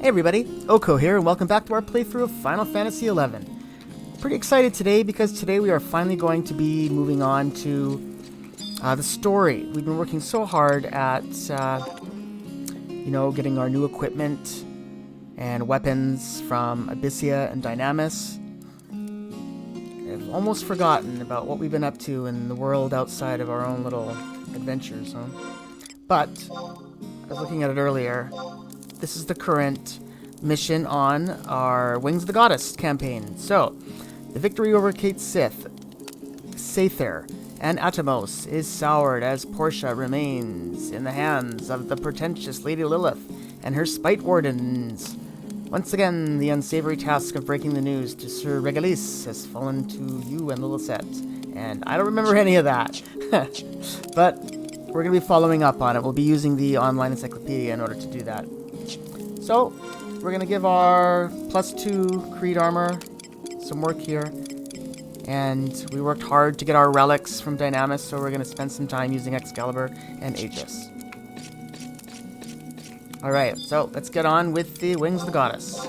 Hey everybody, Oko here, and welcome back to our playthrough of Final Fantasy XI. Pretty excited today because today we are finally going to be moving on to the story. We've been working so hard at, getting our new equipment and weapons from Abyssia and Dynamis. I've almost forgotten about what we've been up to in the world outside of our own little adventures, huh? But, I was looking at it earlier. This is the current mission on our Wings of the Goddess campaign. So, the victory over Kate Sith, Sather, and Atomos is soured as Portia remains in the hands of the pretentious Lady Lilith and her spite wardens. Once again, the unsavory task of breaking the news to Sir Regalis has fallen to you and Lilithette, and I don't remember any of that. But we're going to be following up on it. We'll be using the online encyclopedia in order to do that. So, we're going to give our +2 Creed armor some work here. And we worked hard to get our relics from Dynamis, so we're going to spend some time using Excalibur and Aegis. Alright, so let's get on with the Wings of the Goddess.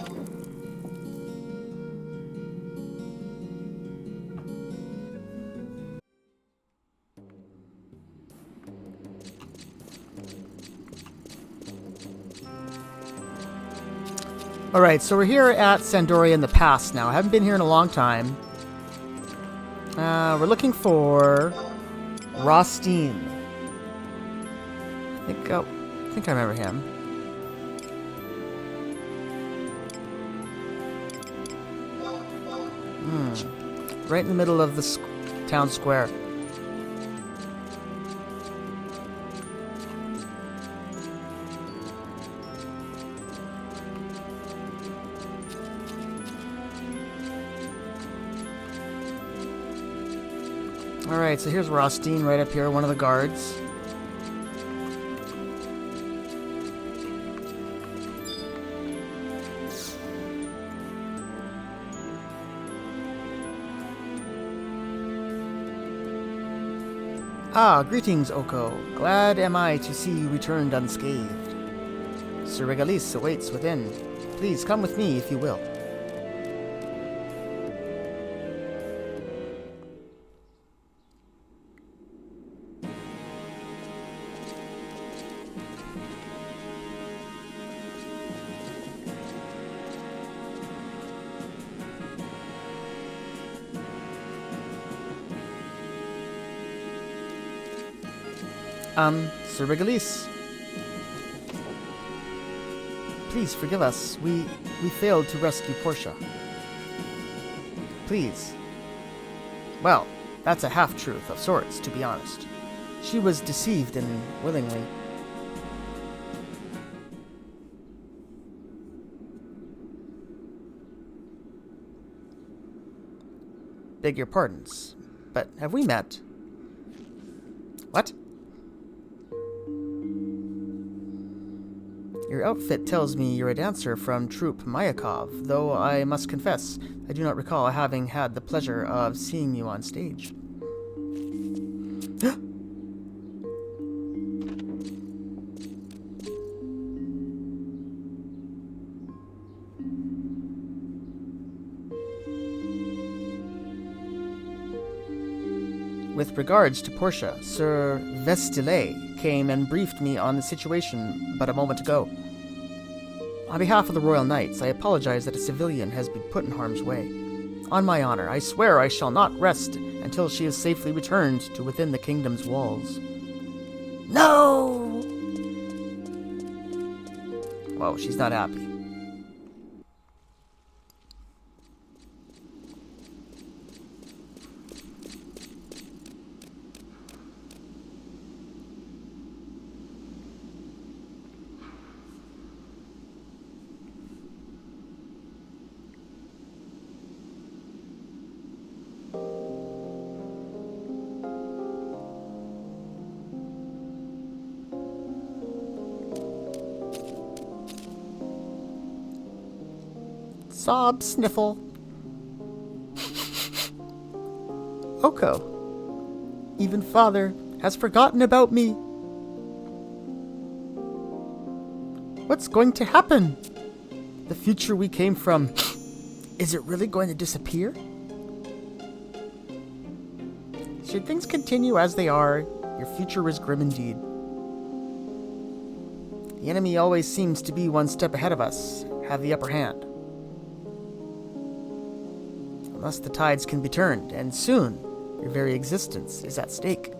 Alright, so we're here at Sandoria in the past now. I haven't been here in a long time. We're looking for Rostine. I think I remember him. Right in the middle of the town square. Alright, so here's Rostine right up here, one of the guards. Ah, greetings, Oko. Glad am I to see you returned unscathed. Sir Regalis awaits within. Please come with me if you will. Sir Regalis. Please forgive us. We failed to rescue Portia. Please. Well, that's a half-truth of sorts, to be honest. She was deceived and willingly. Beg your pardons, but have we met? What? Your outfit tells me you're a dancer from Troupe Mayakov, though I must confess, I do not recall having had the pleasure of seeing you on stage. With regards to Portia, Sir Vestile came and briefed me on the situation but a moment ago. On behalf of the Royal Knights, I apologize that a civilian has been put in harm's way. On my honor, I swear I shall not rest until she is safely returned to within the kingdom's walls. No! Whoa, she's not happy. Sob, sniffle. Oko. Even Father has forgotten about me. What's going to happen? The future we came from, is it really going to disappear? Should things continue as they are, your future is grim indeed. The enemy always seems to be one step ahead of us, have the upper hand. Unless the tides can be turned, and soon, your very existence is at stake.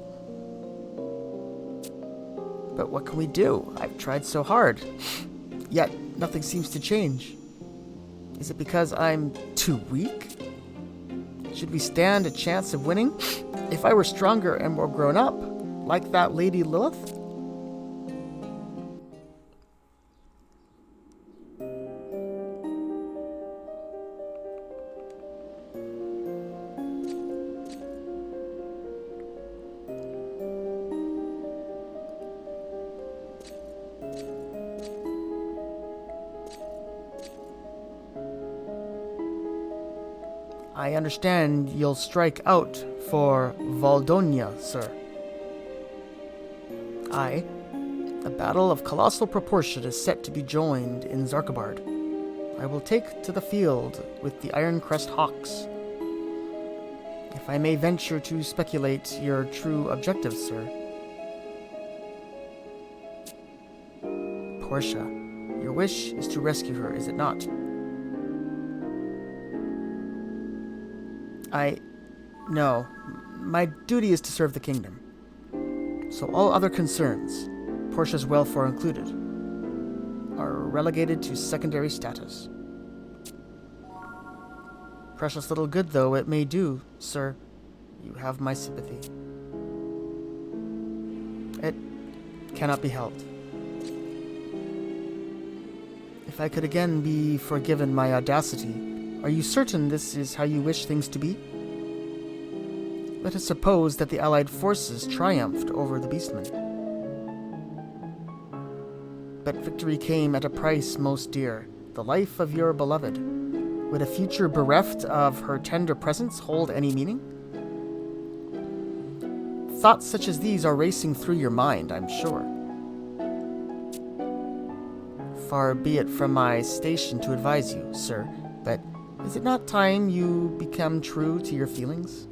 But what can we do? I've tried so hard, yet nothing seems to change. Is it because I'm too weak? Should we stand a chance of winning? If I were stronger and more grown up, like that Lady Lilith? I understand you'll strike out for Valdeaunia, sir. Aye. A battle of colossal proportion is set to be joined in Zarkabard. I will take to the field with the Iron Crest Hawks. If I may venture to speculate your true objectives, sir. Portia, your wish is to rescue her, is it not? No. My duty is to serve the kingdom. So all other concerns, Portia's welfare included, are relegated to secondary status. Precious little good, though, it may do, sir. You have my sympathy. It cannot be helped. If I could again be forgiven my audacity, are you certain this is how you wish things to be? Let us suppose that the Allied forces triumphed over the Beastmen. But victory came at a price most dear, the life of your beloved. Would a future bereft of her tender presence hold any meaning? Thoughts such as these are racing through your mind, I'm sure. Far be it from my station to advise you, sir, but is it not time you become true to your feelings?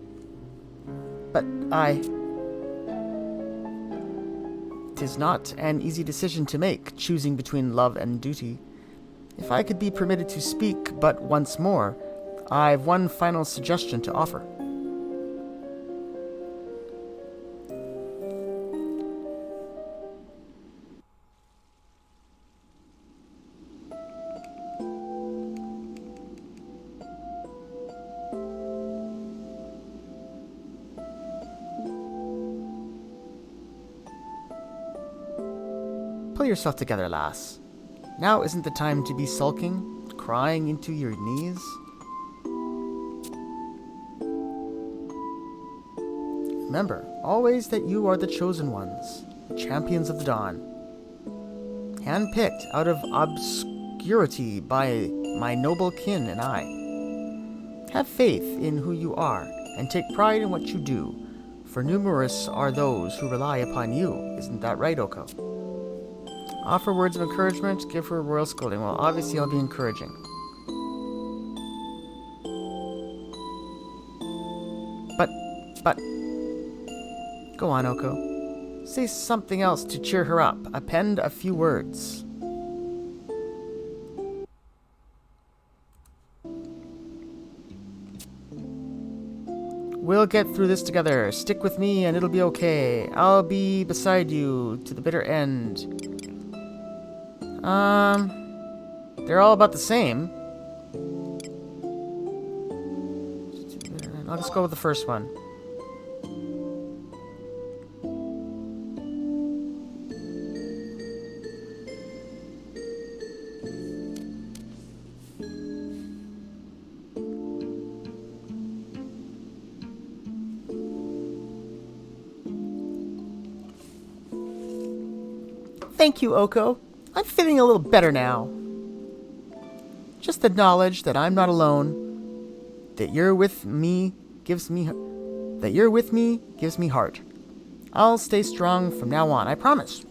But 'tis not an easy decision to make, choosing between love and duty. If I could be permitted to speak but once more, I've one final suggestion to offer. Pull yourself together, lass. Now isn't the time to be sulking, crying into your knees. Remember, always that you are the chosen ones, the champions of the dawn. Handpicked out of obscurity by my noble kin and I. Have faith in who you are, and take pride in what you do, for numerous are those who rely upon you. Isn't that right, Oko? Offer words of encouragement, give her a royal scolding. Well, obviously I'll be encouraging. But... Go on, Oko. Say something else to cheer her up. Append a few words. We'll get through this together. Stick with me and it'll be okay. I'll be beside you to the bitter end. They're all about the same. I'll just go with the first one. Thank you, Oko. I'm feeling a little better now. Just the knowledge that I'm not alone, that you're with me gives me heart. I'll stay strong from now on, I promise.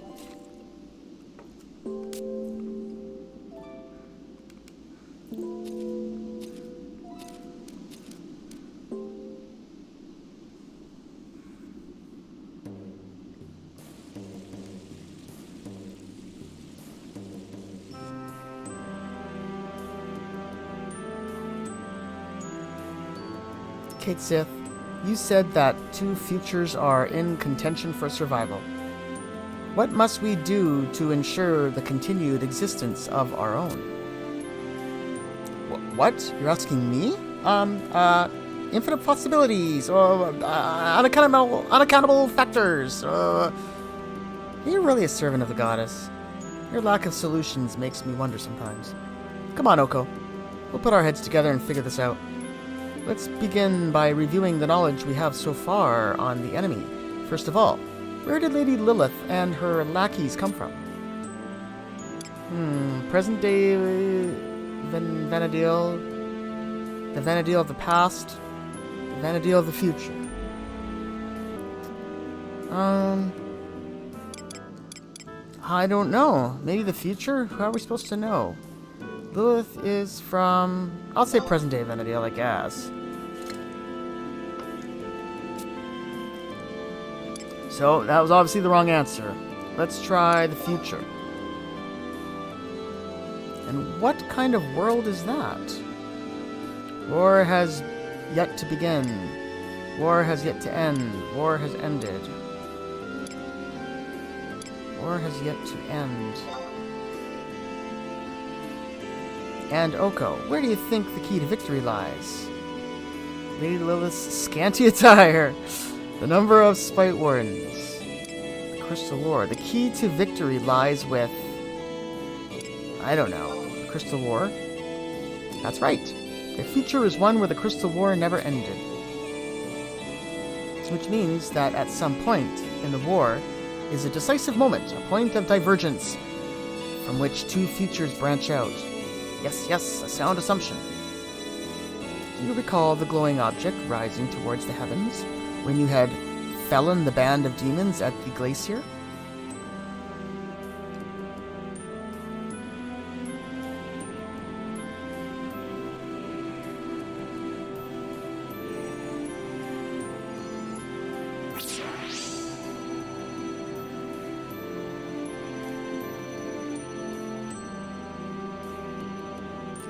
Kate Sith, you said that two futures are in contention for survival. What must we do to ensure the continued existence of our own? What? You're asking me? Infinite possibilities, or unaccountable factors. You're really a servant of the goddess. Your lack of solutions makes me wonder sometimes. Come on, Oko. We'll put our heads together and figure this out. Let's begin by reviewing the knowledge we have so far on the enemy. First of all, where did Lady Lilith and her lackeys come from? Present day Vanadil, the Vanadil of the past, the Vanadil of the future. I don't know. Maybe the future? How are we supposed to know? Lilith is from... I'll say present day Vanadil, I guess. So, that was obviously the wrong answer. Let's try the future. And what kind of world is that? War has yet to begin. War has yet to end. War has ended. War has yet to end. And Oko, where do you think the key to victory lies? Lady Lilith's scanty attire. The number of spite wardens. The Crystal War. The key to victory lies with... I don't know. The Crystal War? That's right. The future is one where the Crystal War never ended. Which means that at some point in the war is a decisive moment, a point of divergence, from which two futures branch out. Yes, a sound assumption. Do you recall the glowing object rising towards the heavens when you had felon the band of demons at the glacier?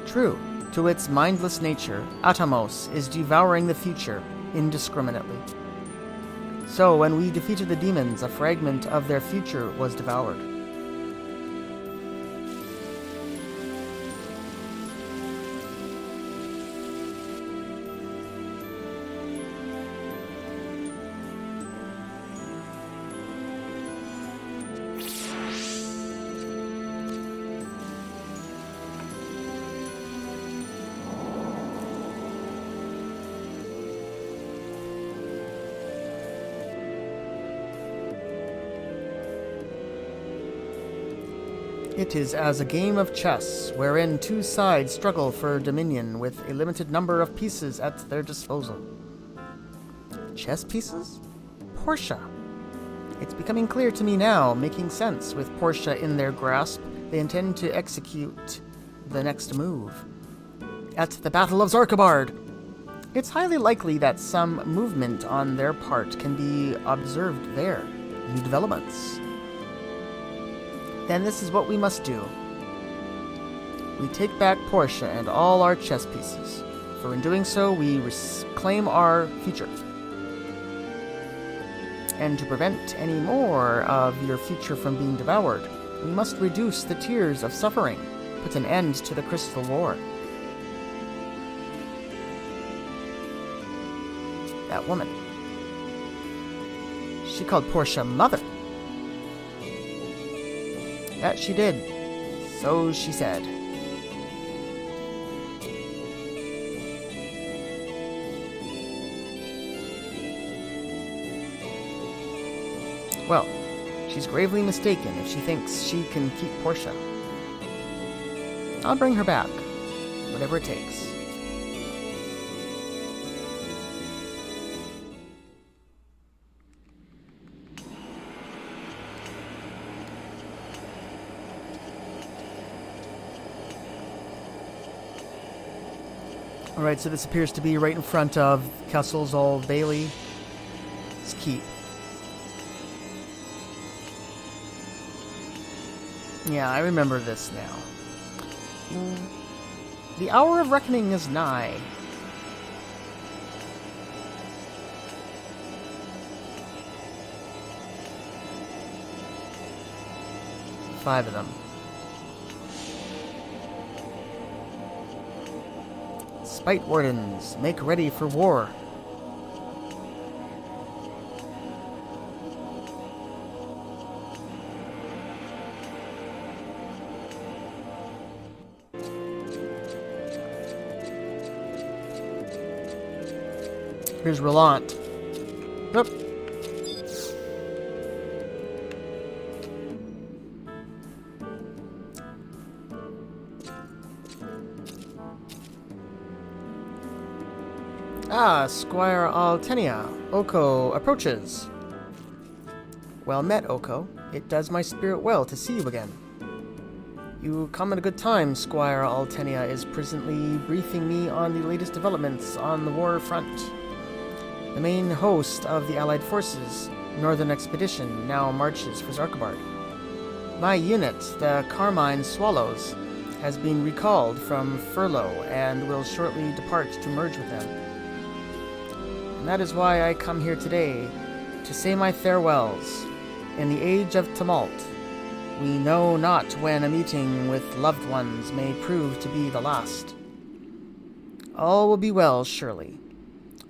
True. To its mindless nature, Atomos is devouring the future indiscriminately. So, when we defeated the demons, a fragment of their future was devoured. It is as a game of chess, wherein two sides struggle for dominion with a limited number of pieces at their disposal. Chess pieces? Portia. It's becoming clear to me now, making sense. With Portia in their grasp, they intend to execute the next move. At the Battle of Zarkabard, it's highly likely that some movement on their part can be observed there. New developments. Then this is what we must do. We take back Portia and all our chess pieces, for in doing so we claim our future. And to prevent any more of your future from being devoured, we must reduce the tears of suffering, put an end to the Crystal War. That woman. She called Portia mother. That she did. So she said. Well, she's gravely mistaken if she thinks she can keep Portia. I'll bring her back, whatever it takes. Alright, so this appears to be right in front of Castle's Old Bailey's keep. Yeah, I remember this now. The hour of reckoning is nigh. 5 of them. Spite Wardens, make ready for war. Here's Relant. Nope. Ah, Squire Altenia. Oko approaches. Well met, Oko. It does my spirit well to see you again. You come at a good time. Squire Altenia is presently briefing me on the latest developments on the war front. The main host of the Allied forces, Northern Expedition, now marches for Zarkabard. My unit, the Carmine Swallows, has been recalled from furlough and will shortly depart to merge with them. And that is why I come here today, to say my farewells. In the age of tumult, we know not when a meeting with loved ones may prove to be the last. All will be well, surely.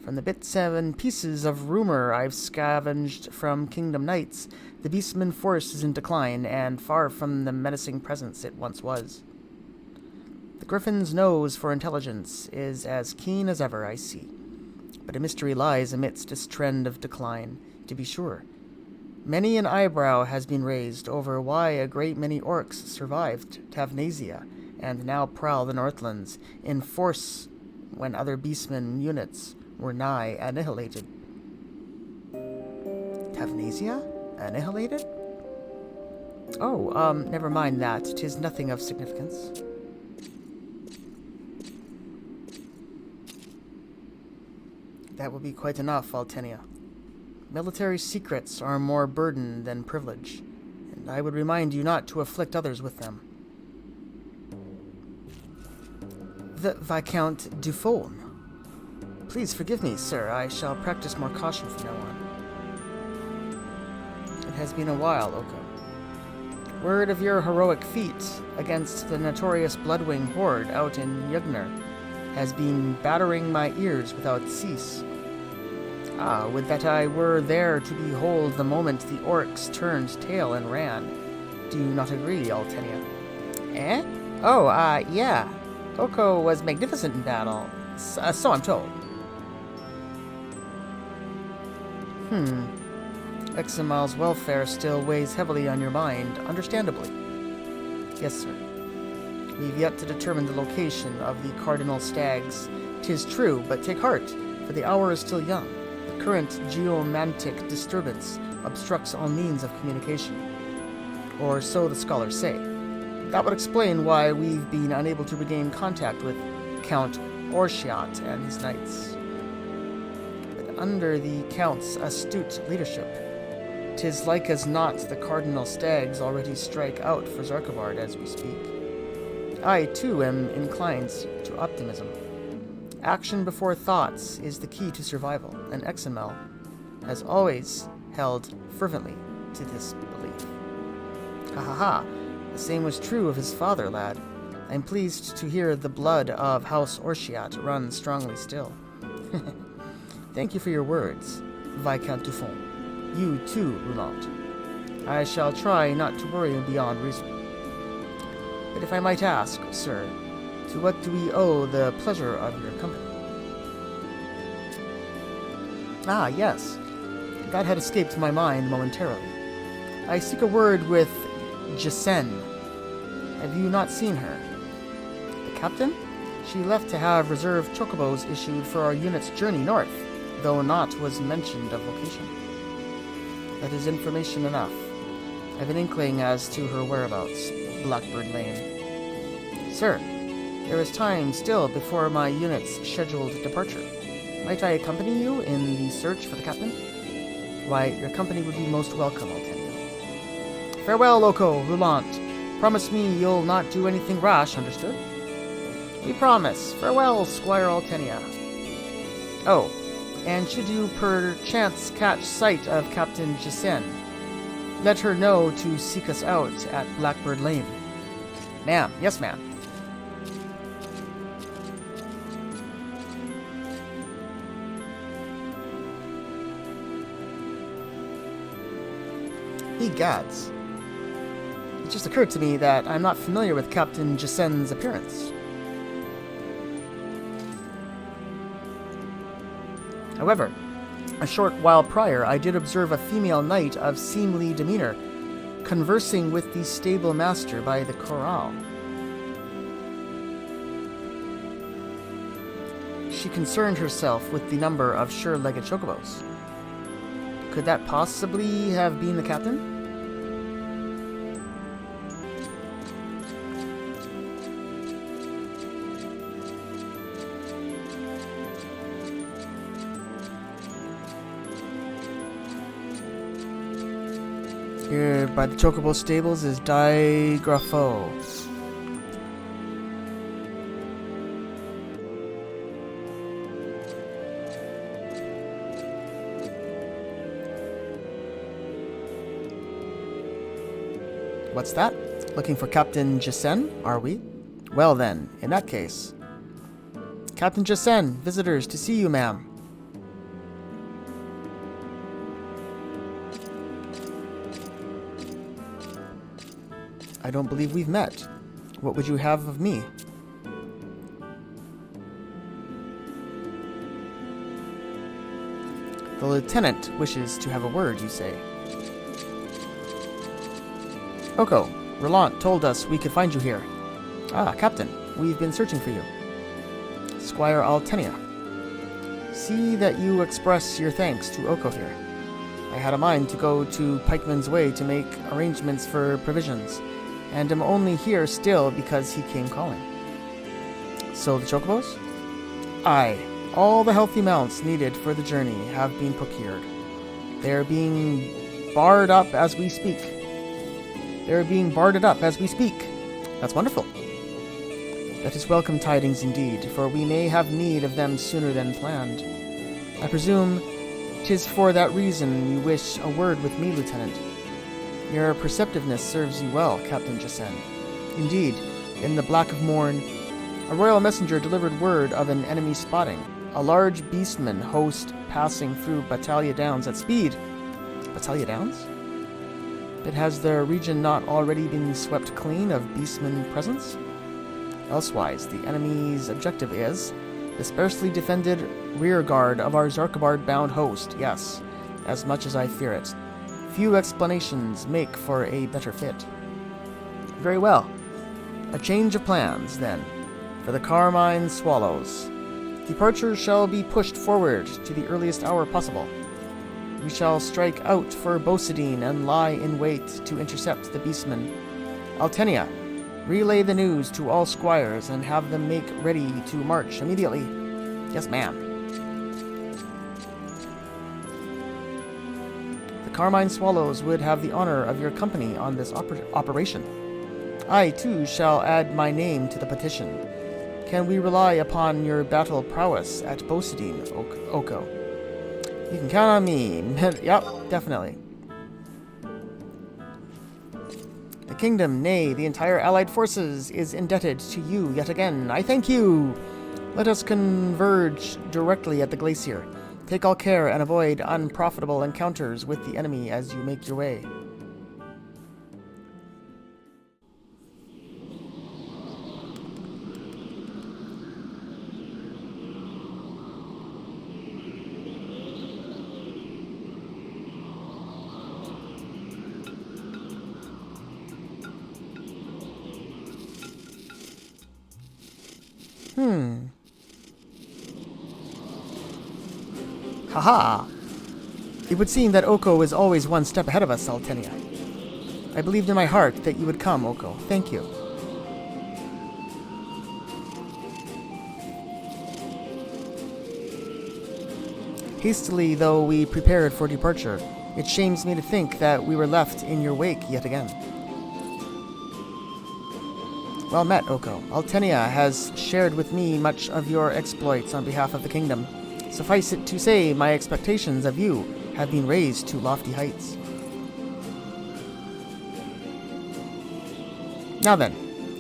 From the bits and pieces of rumor I've scavenged from Kingdom Knights, the Beastman force is in decline and far from the menacing presence it once was. The Griffin's nose for intelligence is as keen as ever, I see. But a mystery lies amidst this trend of decline, to be sure. Many an eyebrow has been raised over why a great many orcs survived Tavnasia and now prowl the Northlands in force when other Beastman units were nigh annihilated. Tavnasia? Annihilated? Oh, never mind that. 'Tis nothing of significance. That will be quite enough, Altenia. Military secrets are more burden than privilege, and I would remind you not to afflict others with them. The Viscount Dufaulne. Please forgive me, sir. I shall practice more caution from now on. It has been a while, Oko. Word of your heroic feat against the notorious Bloodwing horde out in Yugner has been battering my ears without cease. Ah, would that I were there to behold the moment the orcs turned tail and ran. Do you not agree, Altenia? Eh? Oh, yeah. Oko was magnificent in battle. So I'm told. Eximal's welfare still weighs heavily on your mind, understandably. Yes, sir. We've yet to determine the location of the cardinal stags. 'Tis true, but take heart, for the hour is still young. The current geomantic disturbance obstructs all means of communication. Or so the scholars say. That would explain why we've been unable to regain contact with Count Orshiat and his knights. But under the Count's astute leadership, 'tis like as not the cardinal stags already strike out for Zarkabard as we speak. I, too, am inclined to optimism. Action before thoughts is the key to survival, and Eximal has always held fervently to this belief. Ha ha ha! The same was true of his father, lad. I'm pleased to hear the blood of House Orshiat run strongly still. Thank you for your words, Viscount Dufaulne. You too, Roulant. I shall try not to worry beyond reason. But if I might ask, sir, to what do we owe the pleasure of your company? Ah, yes. That had escaped my mind momentarily. I seek a word with Jacen. Have you not seen her? The captain? She left to have reserve chocobos issued for our unit's journey north, though naught was mentioned of location. That is information enough. I have an inkling as to her whereabouts, Blackbird Lane. Sir, there is time still before my unit's scheduled departure. Might I accompany you in the search for the captain? Why, your company would be most welcome, Altenia. Farewell, Oko, Roulant. Promise me you'll not do anything rash, understood? We promise. Farewell, Squire Altenia. Oh, and should you perchance catch sight of Captain Jacen, let her know to seek us out at Blackbird Lane. Ma'am. Yes, ma'am. Egads. It just occurred to me that I'm not familiar with Captain Jacen's appearance. However, a short while prior, I did observe a female knight of seemly demeanor, conversing with the stable master by the corral. She concerned herself with the number of sure-legged chocobos. Could that possibly have been the captain? Here by the chocobo stables is Digrafo. What's that? Looking for Captain Jacen, are we? Well then, in that case. Captain Jacen, visitors to see you, ma'am. I don't believe we've met. What would you have of me? The lieutenant wishes to have a word, you say. Oko, Roland told us we could find you here. Ah, Captain, we've been searching for you. Squire Altenia. See that you express your thanks to Oko here. I had a mind to go to Pikeman's Way to make arrangements for provisions, and am only here still because he came calling. So the chocobos? Aye, all the healthy mounts needed for the journey have been procured. They are being barred up as we speak. That's wonderful. That is welcome tidings indeed, for we may have need of them sooner than planned. I presume 'tis for that reason you wish a word with me, Lieutenant. Your perceptiveness serves you well, Captain Jacen. Indeed, in the black of morn, a royal messenger delivered word of an enemy spotting, a large beastman host passing through Battaglia Downs at speed. Battaglia Downs? But has the region not already been swept clean of beastman presence? Elsewise, the enemy's objective is the sparsely defended rearguard of our Zarkabard-bound host, yes, as much as I fear it. Few explanations make for a better fit. Very well. A change of plans, then, for the Carmine Swallows. Departure shall be pushed forward to the earliest hour possible. We shall strike out for Bosadine and lie in wait to intercept the beastmen. Altenia, relay the news to all squires and have them make ready to march immediately. Yes, ma'am. The Carmine Swallows would have the honor of your company on this operation. I, too, shall add my name to the petition. Can we rely upon your battle prowess at Bosadine, Oko? You can count on me. Yep, definitely. The kingdom, nay, the entire allied forces, is indebted to you yet again. I thank you. Let us converge directly at the glacier. Take all care and avoid unprofitable encounters with the enemy as you make your way. Haha! It would seem that Oko is always one step ahead of us, Altenia. I believed in my heart that you would come, Oko. Thank you. Hastily, though we prepared for departure, it shames me to think that we were left in your wake yet again. Well met, Oko. Altenia has shared with me much of your exploits on behalf of the kingdom. Suffice it to say, my expectations of you have been raised to lofty heights. Now then,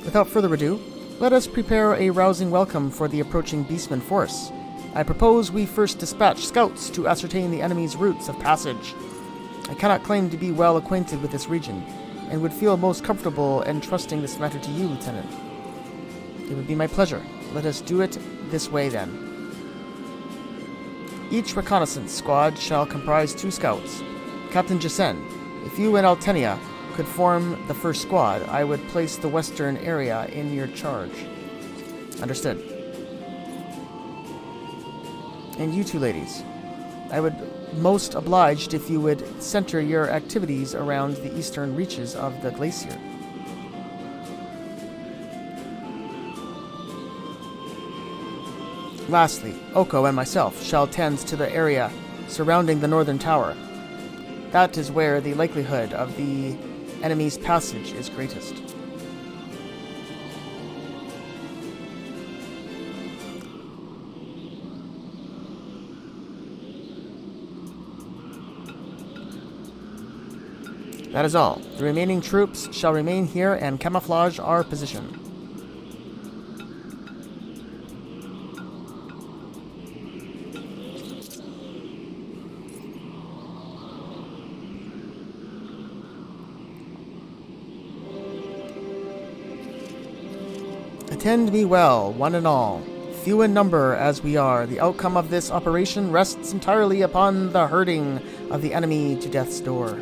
without further ado, let us prepare a rousing welcome for the approaching Beastman force. I propose we first dispatch scouts to ascertain the enemy's routes of passage. I cannot claim to be well acquainted with this region, and would feel most comfortable entrusting this matter to you, Lieutenant. It would be my pleasure. Let us do it this way, then. Each reconnaissance squad shall comprise 2 scouts. Captain Jasen, if you and Altenia could form the first squad, I would place the western area in your charge. Understood. And you 2 ladies, I would most obliged if you would center your activities around the eastern reaches of the glacier. Lastly, Oko and myself shall tend to the area surrounding the northern tower. That is where the likelihood of the enemy's passage is greatest. That is all. The remaining troops shall remain here and camouflage our position. Attend me well, one and all. Few in number as we are, the outcome of this operation rests entirely upon the herding of the enemy to death's door.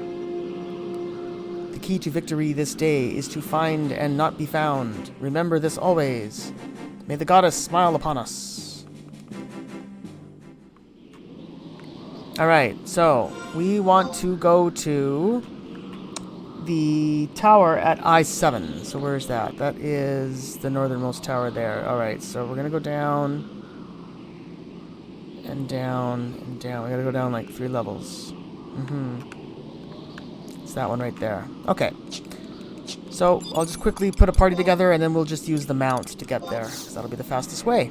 The key to victory this day is to find and not be found. Remember this always. May the goddess smile upon us. Alright, so we want to go to the tower at I-7. So where's that? That is the northernmost tower there. Alright, so we're gonna go down and down and down. We gotta go down like 3 levels. It's that one right there. Okay. So I'll just quickly put a party together and then we'll just use the mount to get there, because that'll be the fastest way.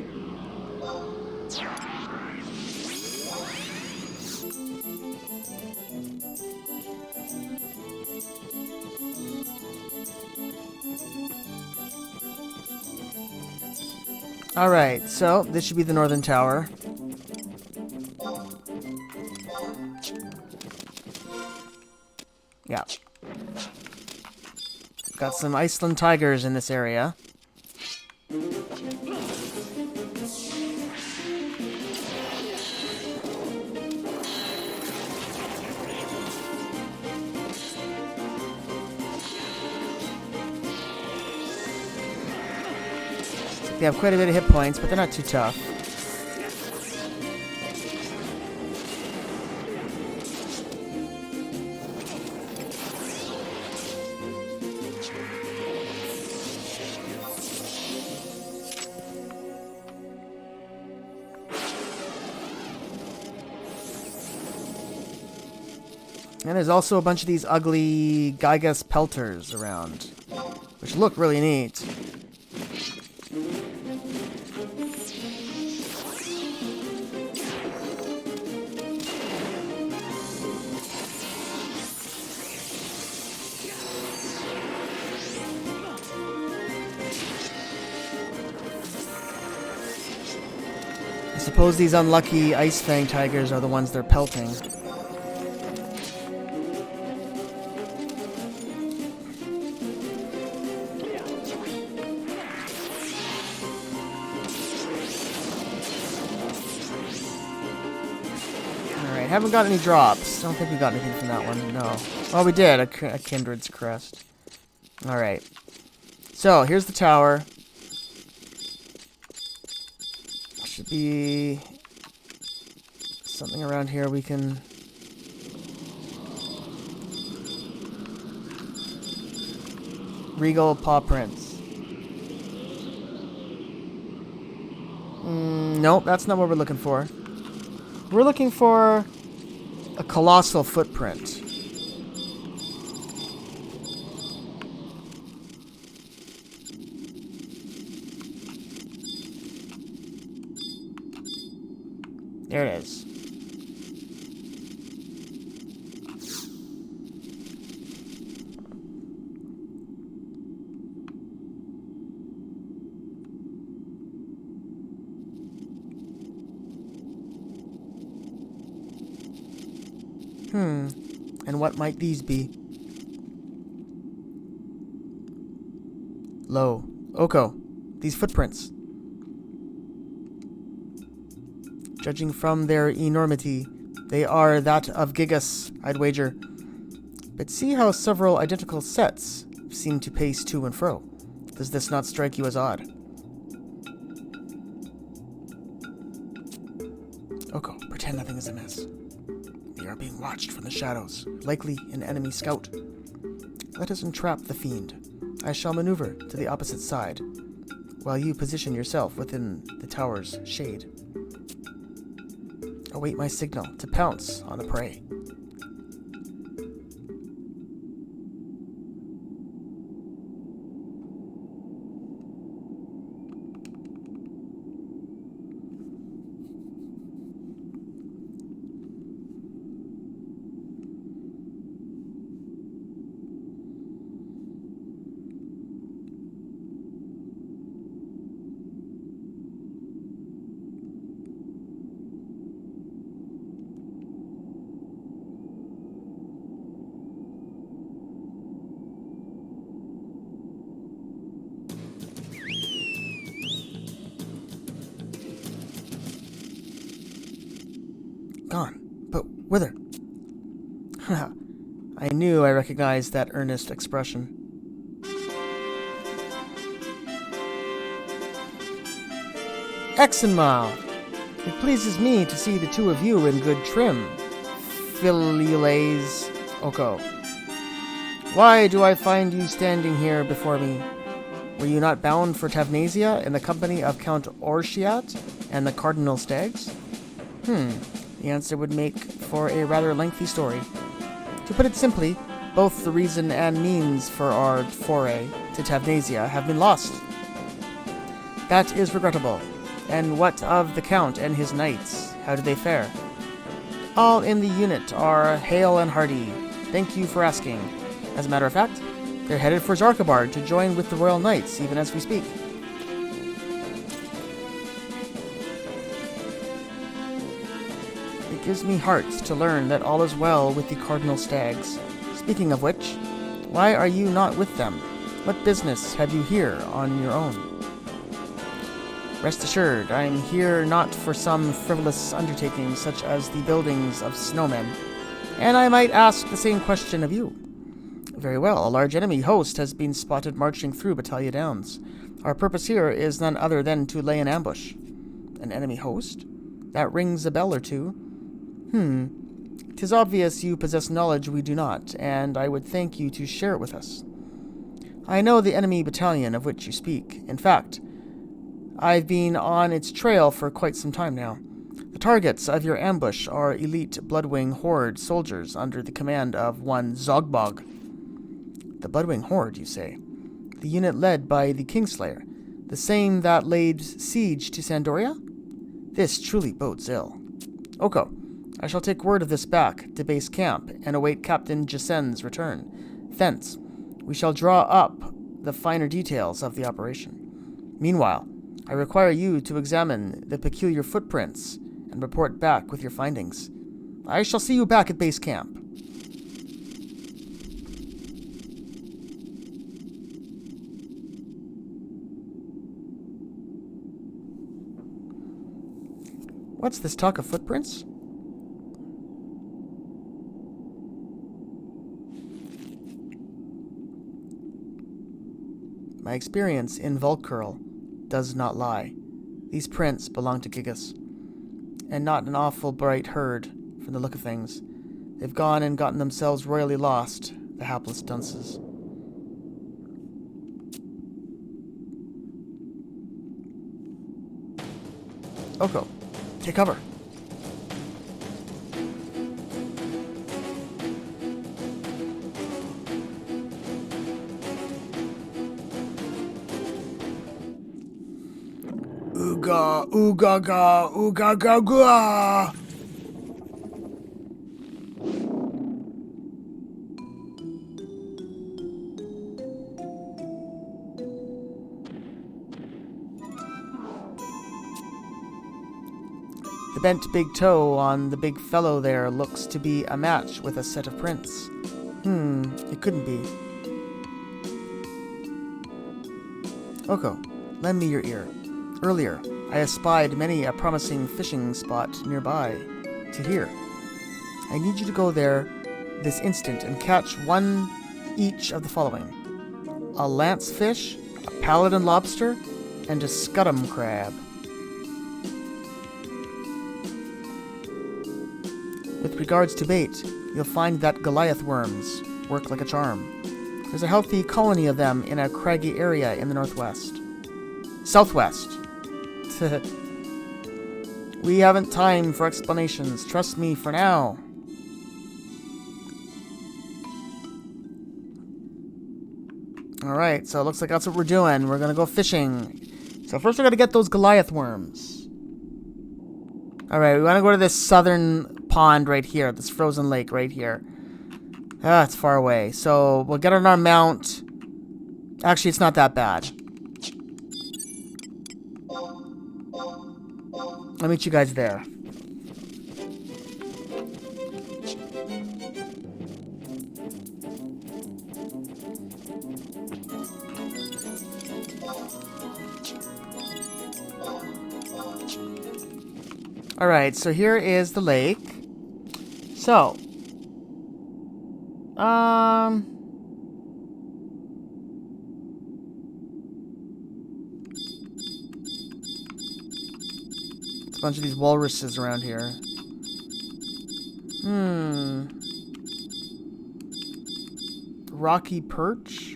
Alright, so this should be the northern tower. Yeah. Got some Iceland tigers in this area. They have quite a bit of hit points, but they're not too tough. And there's also a bunch of these ugly Gygas pelters around, which look really neat. I suppose these unlucky Ice Fang tigers are the ones they're pelting. Alright, haven't got any drops. Don't think we got anything from that one, no. Oh, we did, a Kindred's Crest. Alright. So, here's the tower. Should be something around here we can... Regal paw prints. Nope, that's not what we're looking for. We're looking for a colossal footprint. There it is. And what might these be? Lo, Oko, these footprints. Judging from their enormity, they are that of Gigas, I'd wager. But see how several identical sets seem to pace to and fro. Does this not strike you as odd? Oko, pretend nothing is amiss. We are being watched from the shadows, likely an enemy scout. Let us entrap the fiend. I shall maneuver to the opposite side, while you position yourself within the tower's shade. Await my signal to pounce on the prey. Gone. But whither? I knew I recognized that earnest expression. Exenmal! It pleases me to see the two of you in good trim, Philules Oko. Why do I find you standing here before me? Were you not bound for Tavnasia in the company of Count Orshiat and the Cardinal Stags? The answer would make for a rather lengthy story. To put it simply, both the reason and means for our foray to Tavnasia have been lost. That is regrettable. And what of the Count and his knights? How do they fare? All in the unit are hale and hearty. Thank you for asking. As a matter of fact, they're headed for Zarkabard to join with the Royal Knights even as we speak. It gives me heart to learn that all is well with the Cardinal Stags. Speaking of which, why are you not with them? What business have you here on your own? Rest assured, I am here not for some frivolous undertaking such as the buildings of snowmen, and I might ask the same question of you. Very well, a large enemy host has been spotted marching through Battaglia Downs. Our purpose here is none other than to lay an ambush. An enemy host? That rings a bell or two. 'Tis obvious you possess knowledge we do not, and I would thank you to share it with us. I know the enemy battalion of which you speak. In fact, I've been on its trail for quite some time now. The targets of your ambush are elite Bloodwing Horde soldiers under the command of one Zogbog. The Bloodwing Horde, you say? The unit led by the Kingslayer, the same that laid siege to Sandoria? This truly bodes ill. Oko, I shall take word of this back to base camp and await Captain Jacen's return. Thence, we shall draw up the finer details of the operation. Meanwhile, I require you to examine the peculiar footprints and report back with your findings. I shall see you back at base camp. What's this talk of footprints? My experience in Volkurl does not lie. These prints belong to Gigas, and not an awful bright herd, from the look of things. They've gone and gotten themselves royally lost, the hapless dunces. Oko, take cover. Ooga, ooga, ga, ooga, ga, ga. The bent big toe on the big fellow there looks to be a match with a set of prints. It couldn't be. Oko, lend me your ear. Earlier, I espied many a promising fishing spot nearby. To here. I need you to go there this instant and catch one each of the following. A lance fish, a paladin lobster, and a scuttum crab. With regards to bait, you'll find that Goliath worms work like a charm. There's a healthy colony of them in a craggy area in the northwest. Southwest. We haven't time for explanations. Trust me for now. Alright, so it looks like that's what we're doing. We're gonna go fishing. So first we're gonna get those Goliath worms. Alright, we wanna go to this southern pond right here. This frozen lake right here. Ah, it's far away. So we'll get on our mount. Actually, it's not that bad. I'll meet you guys there. Alright, so here is the lake. So, it's a bunch of these walruses around here. Rocky perch?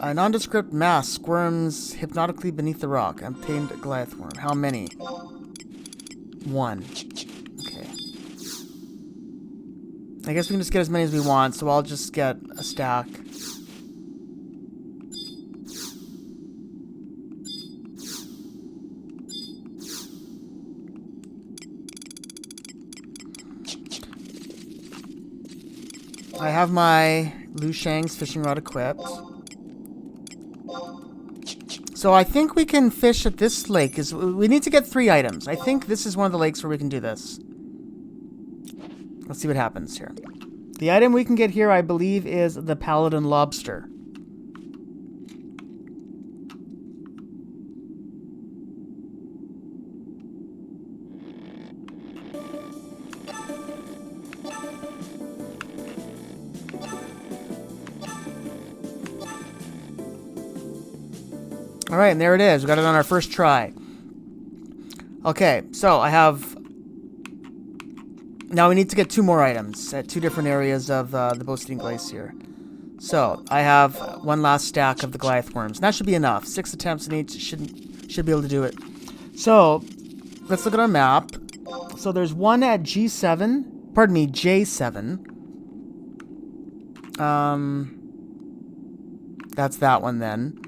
A nondescript mass squirms hypnotically beneath the rock. Obtained a Goliath worm. How many? 1. Okay. I guess we can just get as many as we want, so I'll just get a stack. I have my Lu Shang's fishing rod equipped. So I think we can fish at this lake. We need to get 3 items. I think this is one of the lakes where we can do this. Let's see what happens here. The item we can get here, I believe, is the paladin lobster. Alright, and there it is. We got it on our first try. Okay, so I have... Now we need to get 2 more items at 2 different areas of the Boasting Glacier. So, I have 1 last stack of the Goliath worms. And that should be enough. 6 attempts in each should be able to do it. So, let's look at our map. So there's one at G7. Pardon me, J7. That's that one then.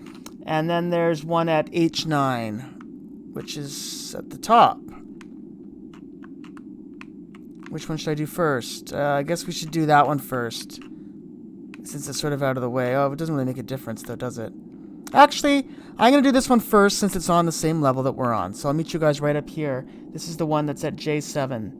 And then there's one at H9, which is at the top. Which one should I do first? I guess we should do that one first, since it's sort of out of the way. Oh, it doesn't really make a difference, though, does it? Actually, I'm going to do this one first, since it's on the same level that we're on. So I'll meet you guys right up here. This is the one that's at J7.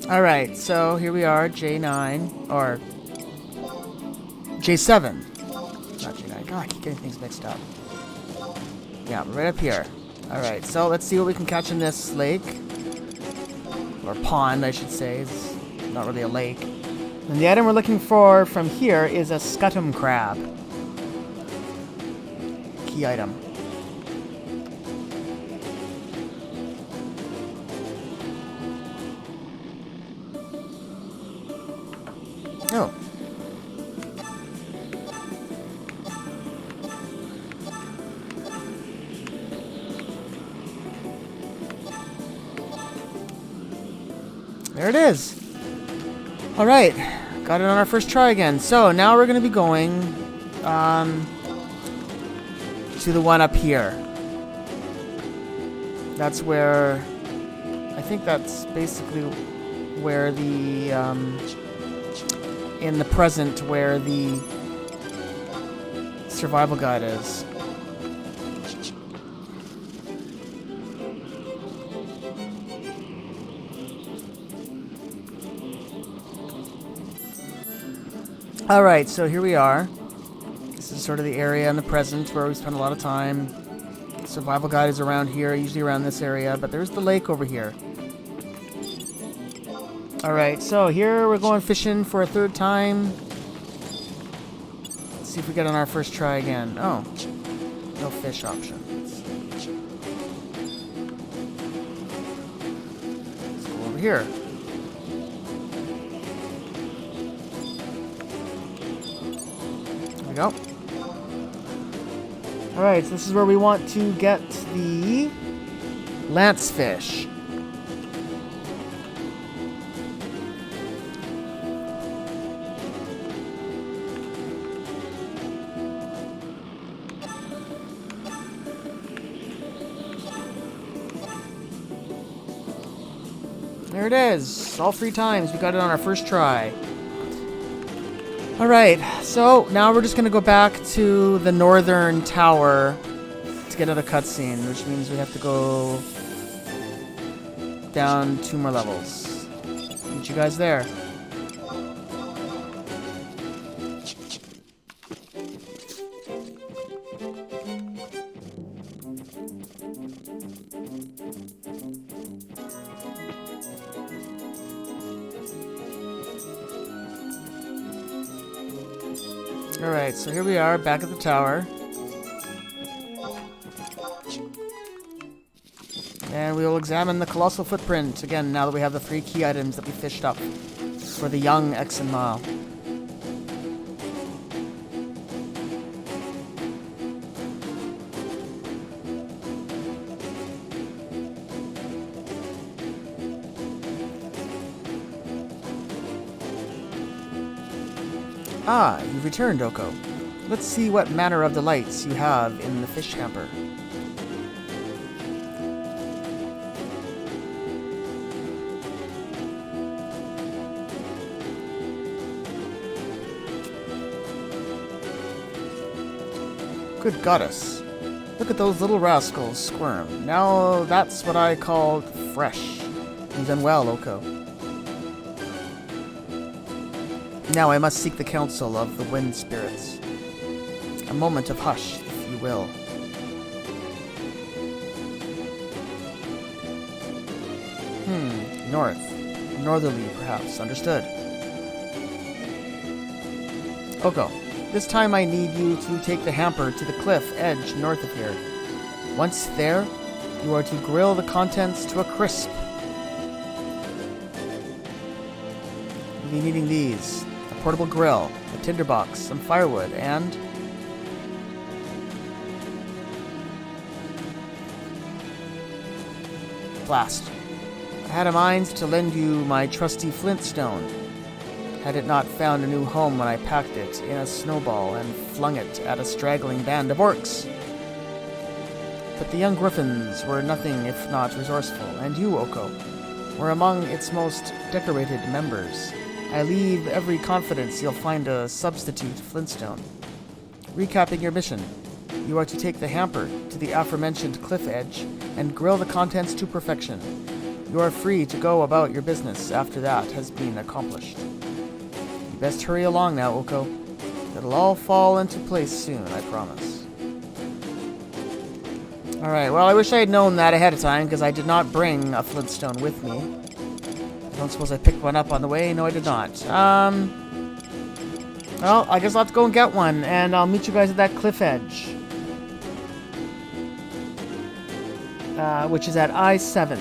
Alright, so here we are, J9, or J7. Not J9. God, I keep getting things mixed up. Yeah, right up here. Alright, so let's see what we can catch in this lake. Or pond, I should say. It's not really a lake. And the item we're looking for from here is a scuttum crab. Key item. Oh. There it is. All right. Got it on our first try again. So now we're going to be going to the one up here. That's where I think that's basically where the, in the present, where the survival guide is. Alright, so here we are. This is sort of the area in the present where we spend a lot of time. Survival guide is around here, usually around this area, but there's the lake over here. Alright, so here we're going fishing for a third time. Let's see if we get on our first try again. Oh, no fish option. Let's go over here. There we go. Alright, so this is where we want to get the lance fish. There it is. All 3 times. We got it on our first try. Alright, so now we're just going to go back to the northern tower to get out a cutscene, which means we have to go down 2 more levels. Meet you guys there. Alright, so here we are, back at the tower. And we will examine the colossal footprint, again, now that we have the 3 key items that we fished up for the young Exon Mile. Ah, you've returned, Oko. Let's see what manner of delights you have in the fish hamper. Good goddess. Look at those little rascals squirm. Now that's what I call fresh. You've done well, Oko. Now I must seek the counsel of the wind spirits. A moment of hush, if you will. North. Northerly, perhaps. Understood. Oko, this time I need you to take the hamper to the cliff edge north of here. Once there, you are to grill the contents to a crisp. You'll be needing these. Portable grill, a tinderbox, some firewood, and blast. I had a mind to lend you my trusty flintstone, had it not found a new home when I packed it in a snowball and flung it at a straggling band of orcs. But the young griffins were nothing if not resourceful, and you, Oko, were among its most decorated members. I leave every confidence you'll find a substitute flintstone. Recapping your mission, you are to take the hamper to the aforementioned cliff edge and grill the contents to perfection. You are free to go about your business after that has been accomplished. You best hurry along now, Oko. It'll all fall into place soon, I promise. Alright, well, I wish I had known that ahead of time, because I did not bring a flintstone with me. I don't suppose I picked one up on the way. No, I did not. Well, I guess I'll have to go and get one, and I'll meet you guys at that cliff edge. Which is at I-7.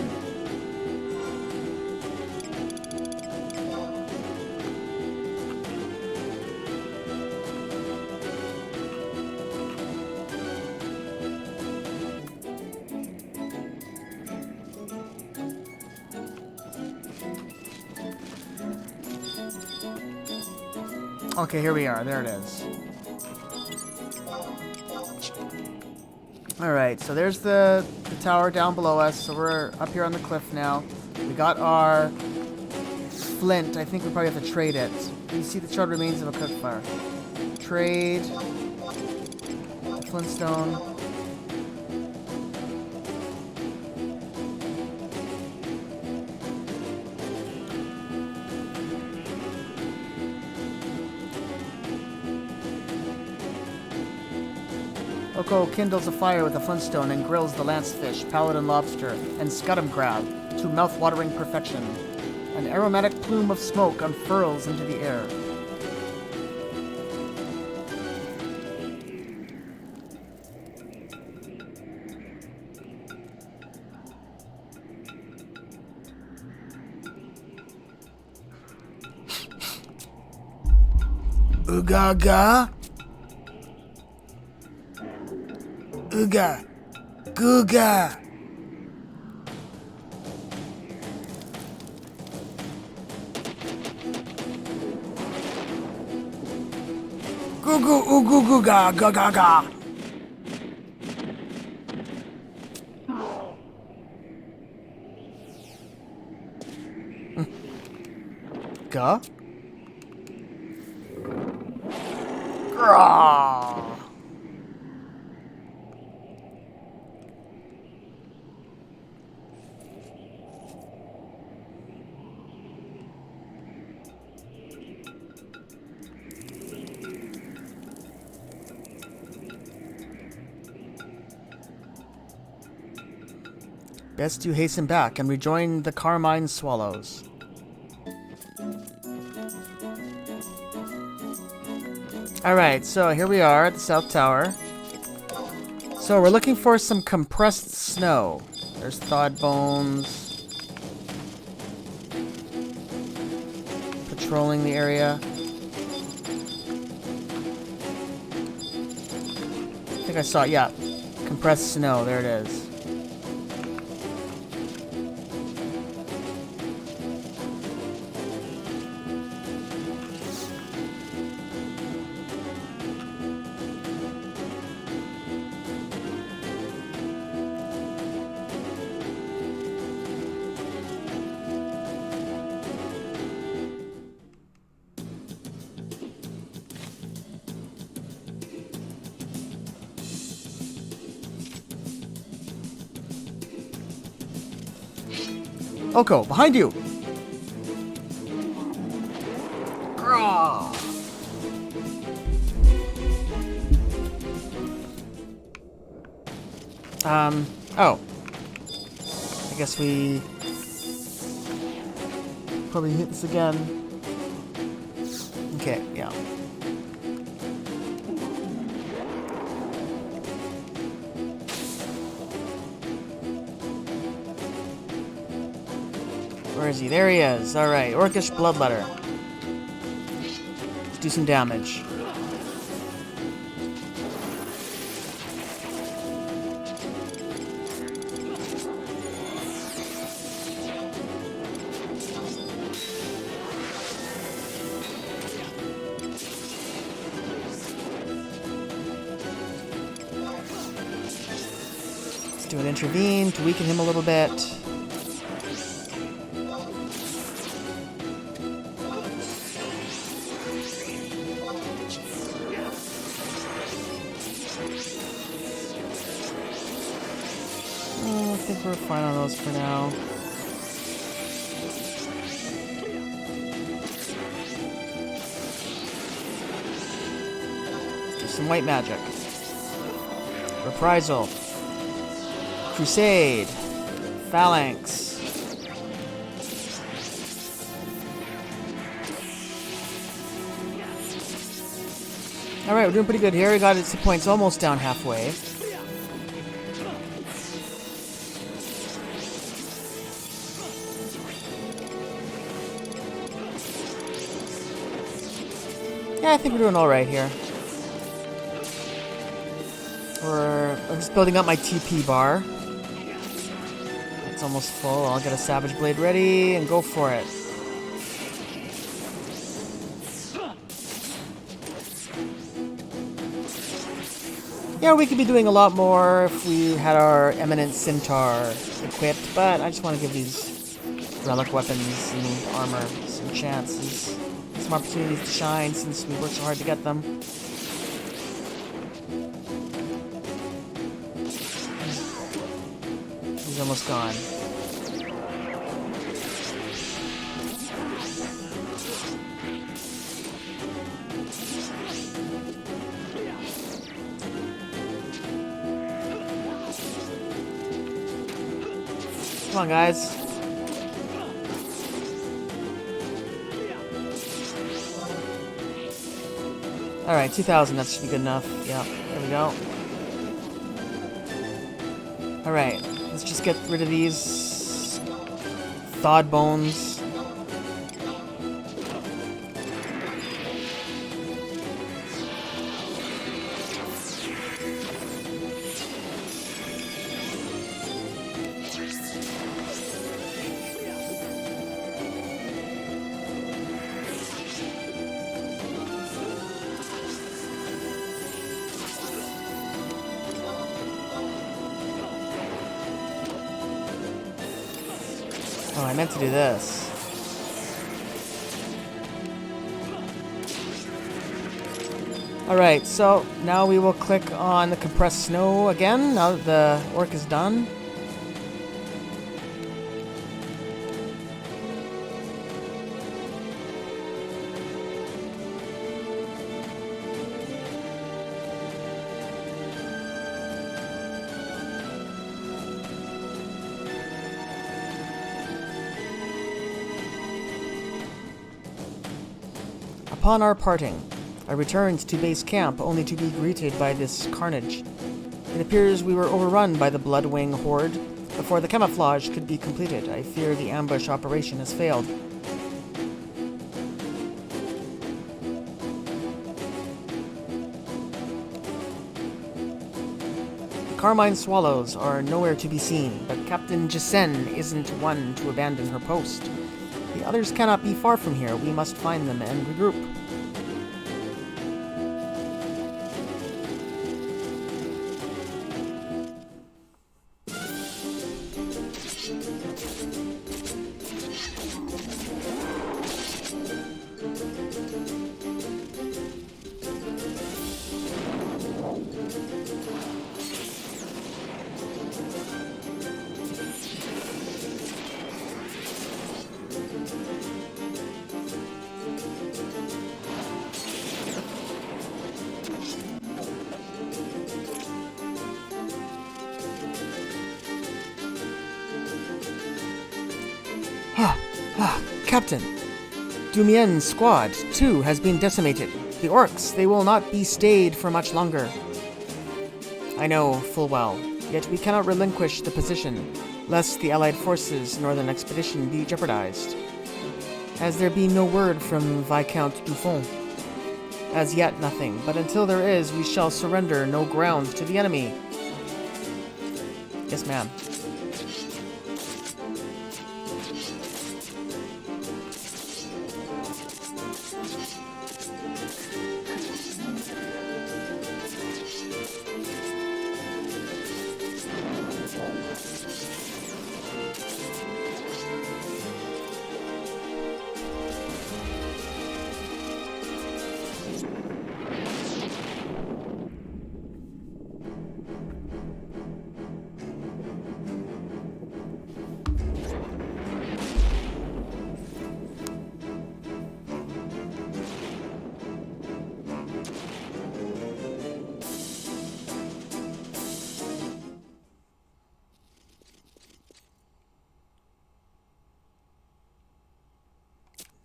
Okay, here we are. There it is. Alright, so there's the tower down below us. So we're up here on the cliff now. We got our flint. I think we probably have to trade it. You see the charred remains of a cook fire. Trade. Flintstone. Oko kindles a fire with a flintstone and grills the lancefish, paladin lobster, and scudum crab to mouth-watering perfection. An aromatic plume of smoke unfurls into the air. Ooga-ga? Ooga. Googa. Goo goo oo goo goo ga ga ga ga. Ga? Grah. Best you hasten back and rejoin the carmine swallows. Alright, so here we are at the South Tower. So we're looking for some compressed snow. There's thawed bones. Patrolling the area. I think I saw it, yeah. Compressed snow, there it is. Oko, behind you! Grah. Oh. I guess we probably hit this again. Okay, yeah. Where is he? There he is. Alright, Orcish Bloodletter. Let's do some damage. Let's do an intervene to weaken him a little bit. I think we're fine on those for now. Let's do some white magic. Reprisal. Crusade. Phalanx. Alright, we're doing pretty good here. We got its hit points almost down halfway. Yeah, I think we're doing alright here. I'm just building up my TP bar. It's almost full. I'll get a Savage Blade ready and go for it. Yeah, we could be doing a lot more if we had our Eminent Centaur equipped, but I just want to give these relic weapons and armor, some chances, some opportunities to shine since we worked so hard to get them. He's almost gone. Come on, guys. Alright, 2,000, that should be good enough. Yeah, there we go. Alright, let's just get rid of these thawed bones. Oh, I meant to do this. Alright, so now we will click on the compressed snow again, now that the work is done. Upon our parting, I returned to base camp only to be greeted by this carnage. It appears we were overrun by the Bloodwing horde before the camouflage could be completed. I fear the ambush operation has failed. The Carmine Swallows are nowhere to be seen, but Captain Jacen isn't one to abandon her post. The others cannot be far from here. We must find them and regroup. Captain, Dumien's squad, too, has been decimated. The orcs, they will not be stayed for much longer. I know full well, yet we cannot relinquish the position, lest the Allied forces' northern expedition be jeopardized. Has there been no word from Viscount Dufont? As yet, nothing, but until there is, we shall surrender no ground to the enemy. Yes, ma'am.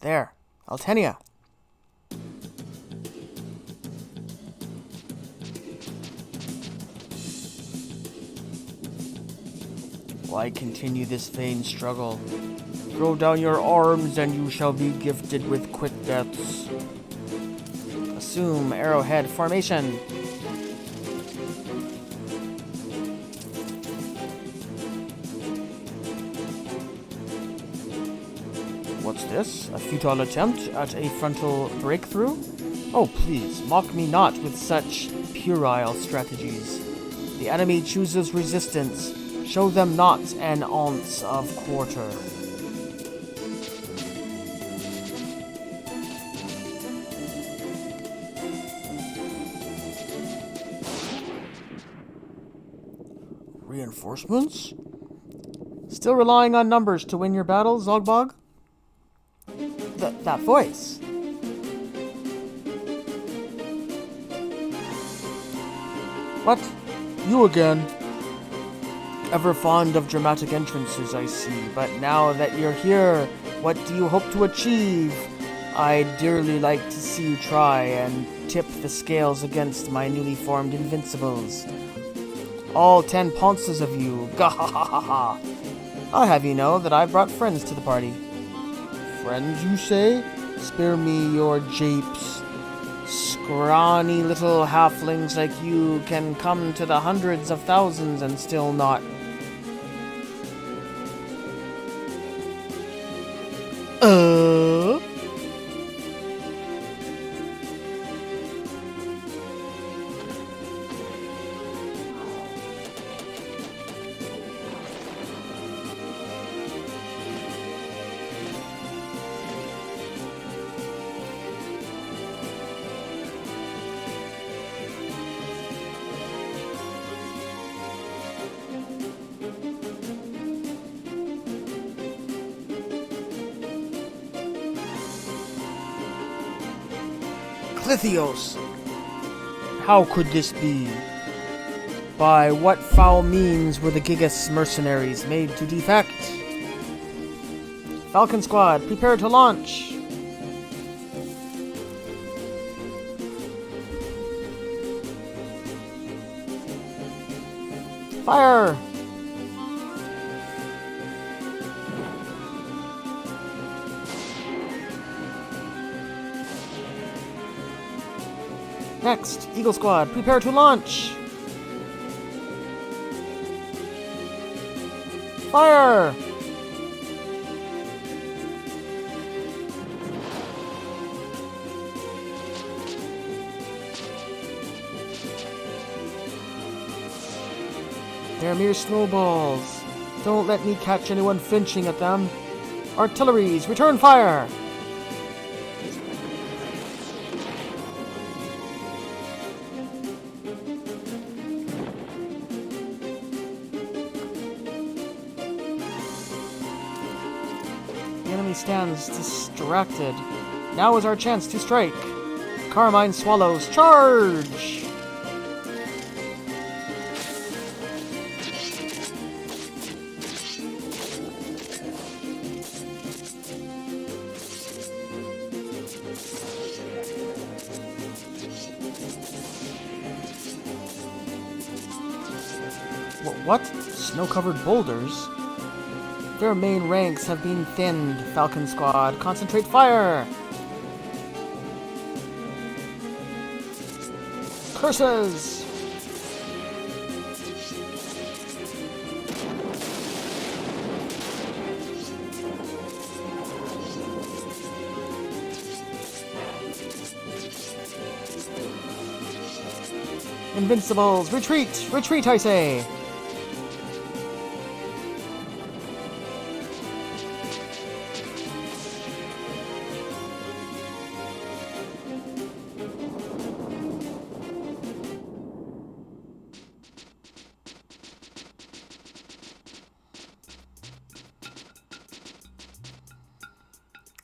There, Altenia. Why continue this vain struggle? Throw down your arms and you shall be gifted with quick deaths. Assume arrowhead formation. What's this? A futile attempt at a frontal breakthrough? Oh, please, mock me not with such puerile strategies. The enemy chooses resistance. Show them not an ounce of quarter. Reinforcements? Still relying on numbers to win your battles, Zogbog? That voice. What? You again? Ever fond of dramatic entrances, I see. But now that you're here, what do you hope to achieve? I'd dearly like to see you try and tip the scales against my newly formed invincibles. All 10 ponces of you. Gahahaha. I'll have you know that I've brought friends to the party. Friends, you say? Spare me your japes. Scrawny little halflings like you can come to the hundreds of thousands and still not... Clithios! How could this be? By what foul means were the Gigas mercenaries made to defect? Falcon Squad, prepare to launch! Fire! Next, Eagle Squad, prepare to launch! Fire! They're mere snowballs. Don't let me catch anyone flinching at them. Artilleries, return fire! The enemy stands distracted. Now is our chance to strike. Carmine Swallows, charge! What? Snow-covered boulders? Their main ranks have been thinned, Falcon Squad. Concentrate fire! Curses! Invincibles, retreat! Retreat, I say!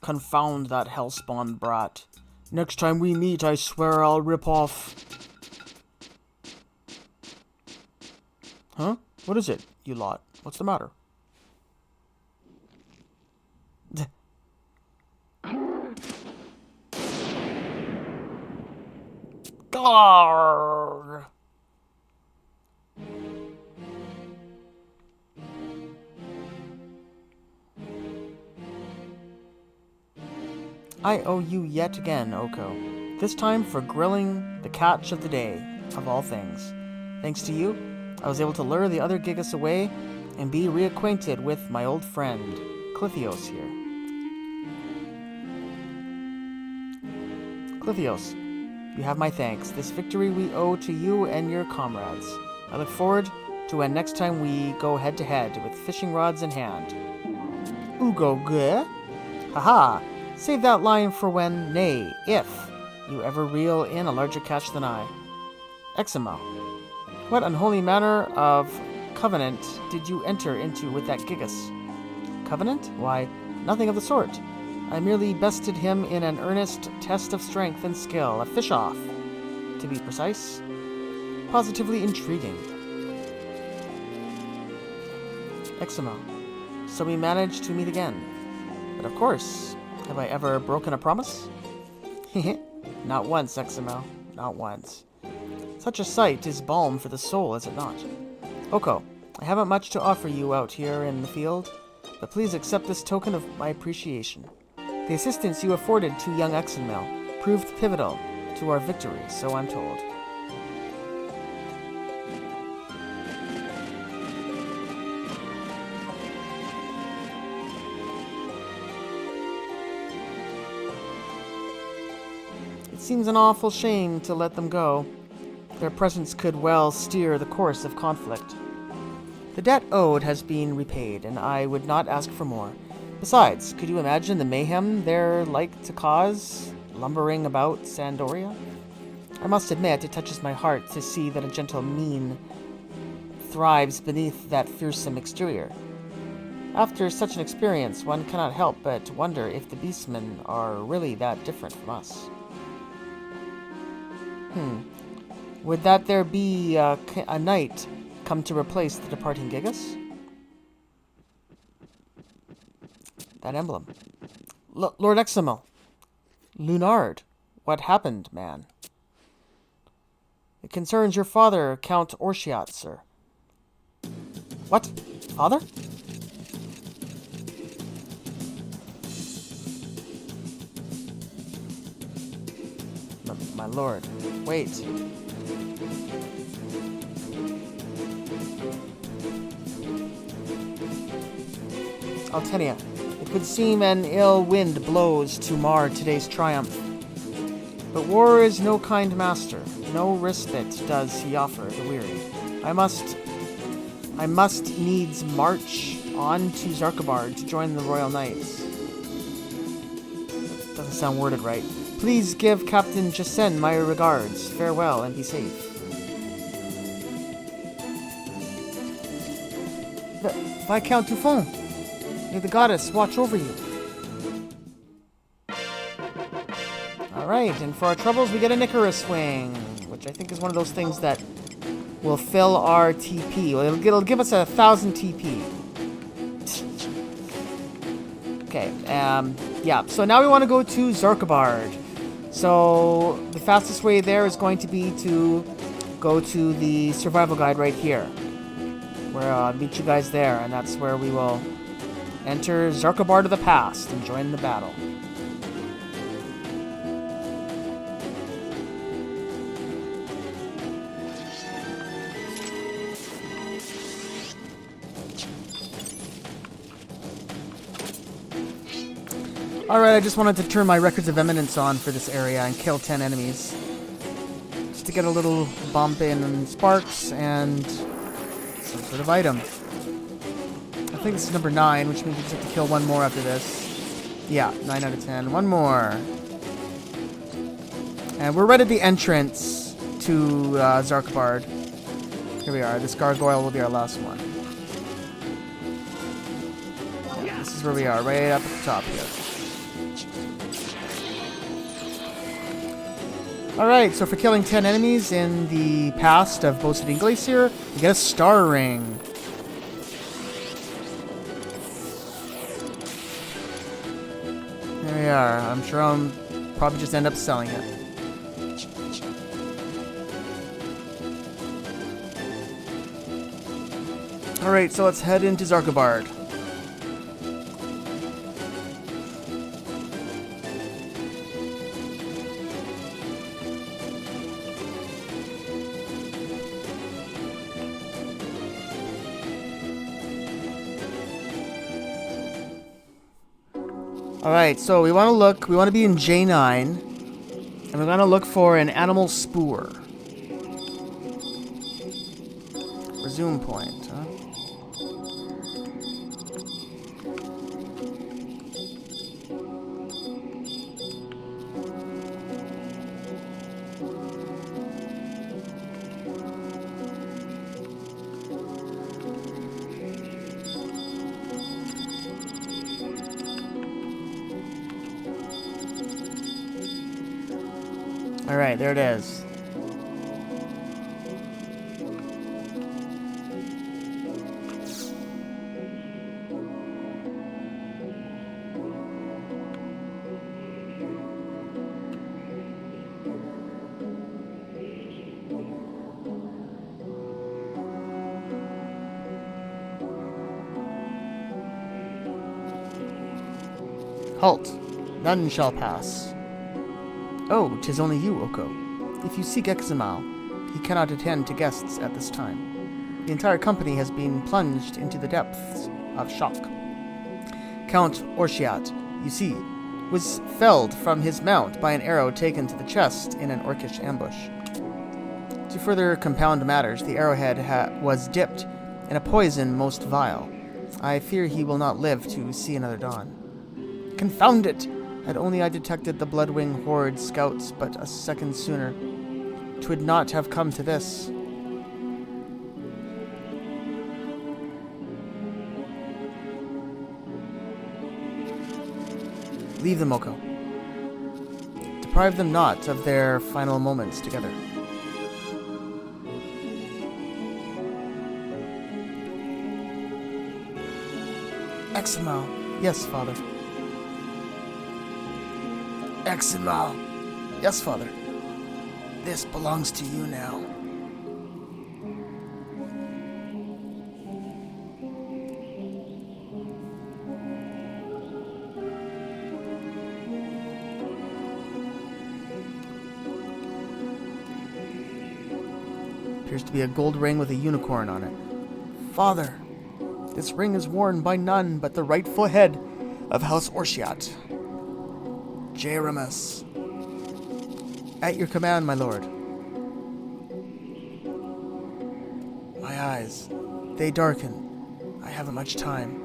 Confound that hellspawn brat. Next time we meet, I swear I'll rip off... Huh? What is it, you lot? What's the matter? Garr! I owe you yet again, Oko. This time for grilling the catch of the day, of all things. Thanks to you, I was able to lure the other Gigas away and be reacquainted with my old friend, Clithios here. Clithios, you have my thanks. This victory we owe to you and your comrades. I look forward to when next time we go head-to-head with fishing rods in hand. Ugo gue? Haha! Save that line for when, nay, if, you ever reel in a larger catch than I. Eximo. What unholy manner of covenant did you enter into with that Gigas? Covenant? Why, nothing of the sort. I merely bested him in an earnest test of strength and skill, a fish-off, to be precise. Positively intriguing. Eximo. So we managed to meet again. But of course, have I ever broken a promise? Not once, Eximo. Not once. Such a sight is balm for the soul, is it not? Oko, I haven't much to offer you out here in the field, but please accept this token of my appreciation. The assistance you afforded to young Exenmel proved pivotal to our victory, so I'm told. It seems an awful shame to let them go. Their presence could well steer the course of conflict. The debt owed has been repaid, and I would not ask for more. Besides, could you imagine the mayhem they're like to cause, lumbering about Sandoria? I must admit, it touches my heart to see that a gentle mien thrives beneath that fearsome exterior. After such an experience, one cannot help but wonder if the beastmen are really that different from us. Would that there be a knight come to replace the departing Gigas? That emblem. Lord Eximo. Lunard. What happened, man? It concerns your father, Count Orchiat, sir. What? Father? My lord. Wait. Altenia, it would seem an ill wind blows to mar today's triumph. But war is no kind master. No respite does he offer the weary. I must needs march on to Zarkabard to join the Royal Knights. Doesn't sound worded right. Please give Captain Jasen my regards. Farewell and be safe. Viscount Tufon, may the goddess watch over you. Alright, and for our troubles we get an Icarus Wing, which I think is one of those things that will fill our TP. Well, it'll give us 1,000 TP. Okay, yeah, so now we want to go to Zarkabard. So the fastest way there is going to be to go to the survival guide right here, where I'll meet you guys there, and that's where we will enter Zarkabard of the past and join the battle. Alright, I just wanted to turn my Records of Eminence on for this area and kill 10 enemies. Just to get a little bump in sparks and some sort of item. I think this is number 9, which means we just have to kill one more after this. Yeah, 9 out of 10. One more. And we're right at the entrance to Zarkabard. Here we are. This gargoyle will be our last one. Yeah, this is where we are, right up at the top here. Alright, so for killing 10 enemies in the past of Bosadine Glacier, we get a star ring. There we are. I'm sure I'll probably just end up selling it. Alright, so let's head into Zarkabard. Alright, so we want to be in J9, and we're going to look for an animal spoor. Resume point, huh? Alright, there it is. Halt! None shall pass. Oh, 'tis only you, Oko. If you seek Examal, he cannot attend to guests at this time. The entire company has been plunged into the depths of shock. Count Orshiat, you see, was felled from his mount by an arrow taken to the chest in an orcish ambush. To further compound matters, the arrowhead was dipped in a poison most vile. I fear he will not live to see another dawn. Confound it! Had only I detected the Bloodwing Horde scouts but a second sooner, 'twould not have come to this. Leave them, Oko. Deprive them not of their final moments together. Examal. Yes, father. Examal. Yes, father. This belongs to you now. Appears to be a gold ring with a unicorn on it. Father, this ring is worn by none but the rightful head of House Orshiat. Jeremus. At your command, my lord. My eyes, they darken. I haven't much time.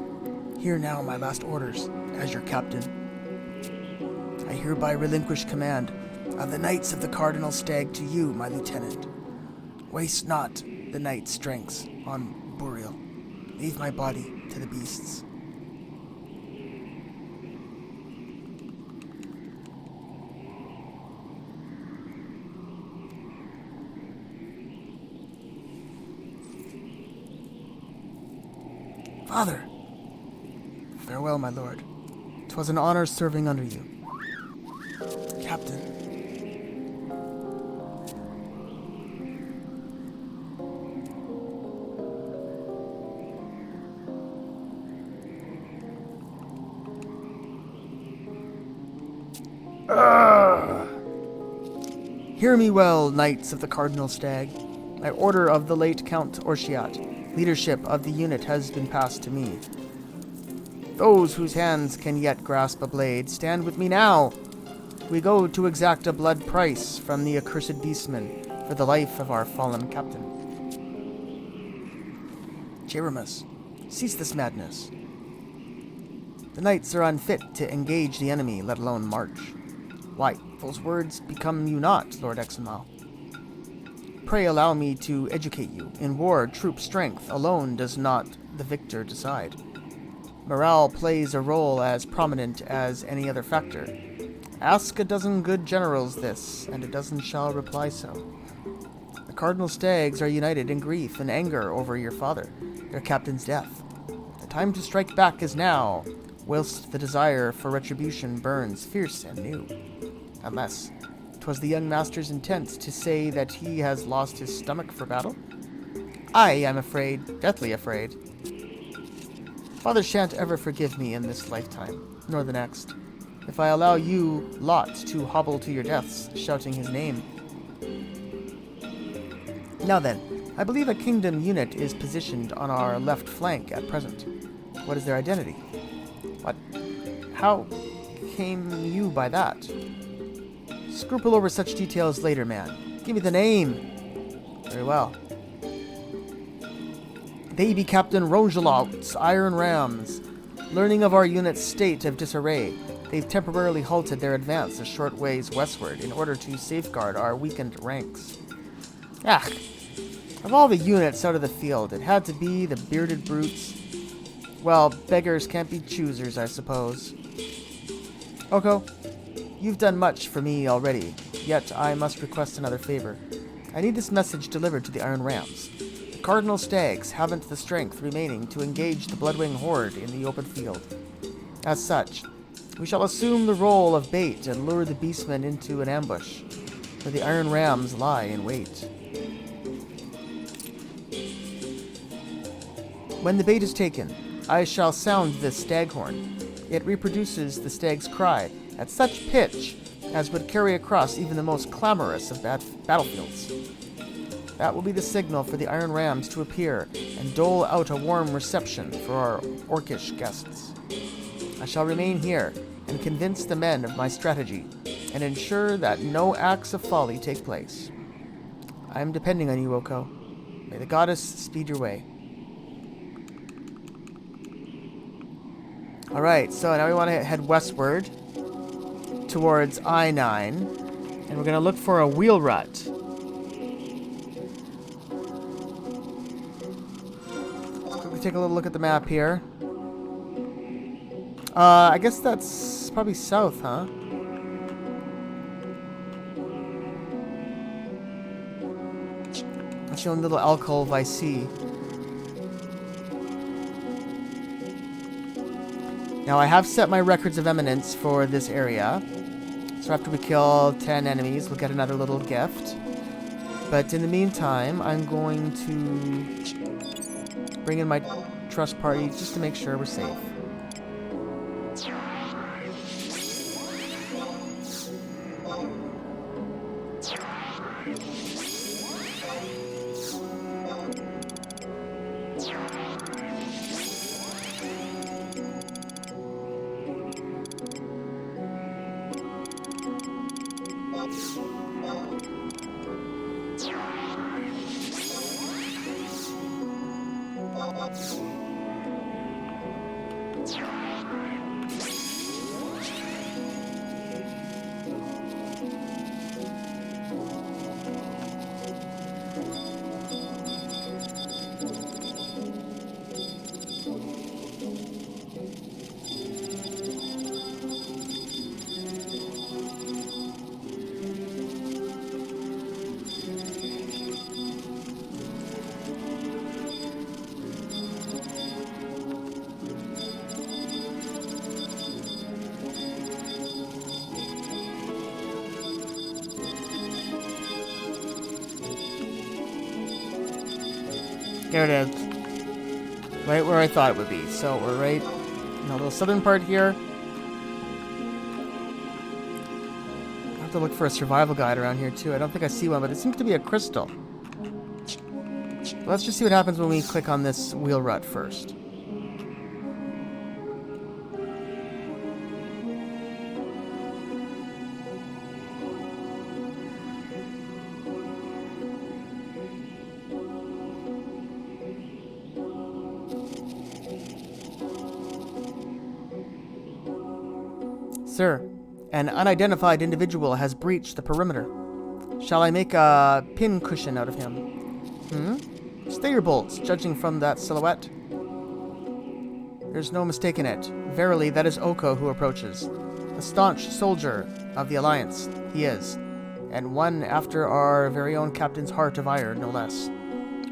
Hear now my last orders as your captain. I hereby relinquish command of the Knights of the Cardinal Stag to you, my lieutenant. Waste not the knight's strengths on burial. Leave my body to the beasts. Father! Farewell, my lord. 'Twas an honor serving under you. Captain. Hear me well, Knights of the Cardinal Stag. By order of the late Count Orshiat, leadership of the unit has been passed to me. Those whose hands can yet grasp a blade, stand with me now. We go to exact a blood price from the accursed beastmen for the life of our fallen captain. Jeremus, cease this madness. The knights are unfit to engage the enemy, let alone march. Why, those words become you not, Lord Examal. Pray allow me to educate you. In war, troop strength alone does not the victor decide. Morale plays a role as prominent as any other factor. Ask a dozen good generals this, and a dozen shall reply so. The Cardinal Stags are united in grief and anger over your father, your captain's death. The time to strike back is now, whilst the desire for retribution burns fierce and new. Unless 'twas the young master's intent to say that he has lost his stomach for battle? I am afraid, deathly afraid. Father shan't ever forgive me in this lifetime, nor the next, if I allow you lot to hobble to your deaths, shouting his name. Now then, I believe a kingdom unit is positioned on our left flank at present. What is their identity? What? How came you by that? Scruple over such details later, man. Give me the name. Very well. They be Captain Rongelot's Iron Rams. Learning of our unit's state of disarray, they've temporarily halted their advance a short ways westward in order to safeguard our weakened ranks. Ah, of all the units out of the field, it had to be the bearded brutes. Well, beggars can't be choosers, I suppose. Oko, you've done much for me already. yet I must request another favor. I need this message delivered to the Iron Rams. The Cardinal Stags haven't the strength remaining to engage the Bloodwing Horde in the open field. As such, we shall assume the role of bait and lure the beastmen into an ambush, where the Iron Rams lie in wait. When the bait is taken, I shall sound this staghorn. It reproduces the stag's cry at such pitch as would carry across even the most clamorous of battlefields. That will be the signal for the Iron Rams to appear and dole out a warm reception for our orcish guests. I shall remain here and convince the men of my strategy and ensure that no acts of folly take place. I am depending on you, Oko. May the goddess speed your way. Alright, so now we want to head westward towards I-9, and we're going to look for a wheel rut. Quickly take a little look at the map here. I guess that's probably south, huh? That's the only little alcove I see. Now, I have set my records of eminence for this area. So after we kill 10 enemies, we'll get another little gift. But in the meantime, I'm going to bring in my trust party just to make sure we're safe. There it is. Right where I thought it would be. So we're right in the little southern part here. I have to look for a survival guide around here too. I don't think I see one, but it seems to be a crystal. Let's just see what happens when we click on this wheel rut first. Sir, an unidentified individual has breached the perimeter. Shall I make a pin cushion out of him? Stay your bolts, judging from that silhouette. There's no mistaking it. Verily, that is Oko who approaches. A staunch soldier of the Alliance, he is. And one after our very own captain's heart of iron, no less.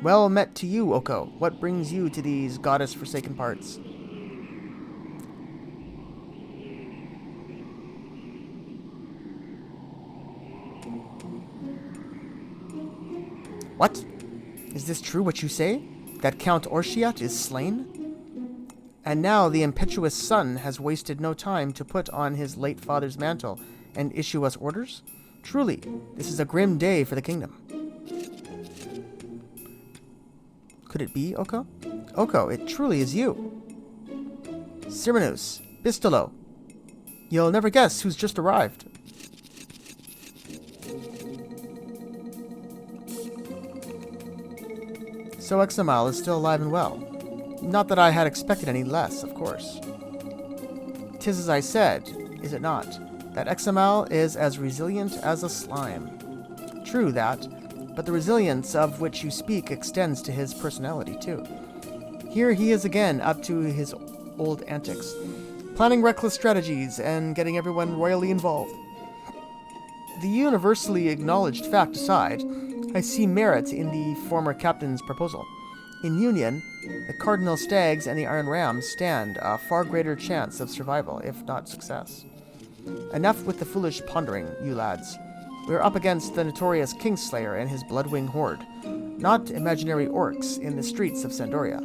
Well met to you, Oko. What brings you to these goddess-forsaken parts? What? Is this true what you say? That Count Orshiat is slain? And now the impetuous son has wasted no time to put on his late father's mantle and issue us orders? Truly, this is a grim day for the kingdom. Could it be, Oko? Oko, it truly is you. Cyrinus, Pistolo. You'll never guess who's just arrived. So Examal is still alive and well. Not that I had expected any less, of course. 'Tis as I said, is it not, that Examal is as resilient as a slime. True that, but the resilience of which you speak extends to his personality, too. Here he is again, up to his old antics, planning reckless strategies and getting everyone royally involved. The universally acknowledged fact aside, I see merit in the former captain's proposal. In union, the Cardinal Stags and the Iron Rams stand a far greater chance of survival, if not success. Enough with the foolish pondering, you lads. We are up against the notorious Kingslayer and his Bloodwing horde, not imaginary orcs in the streets of Sandoria.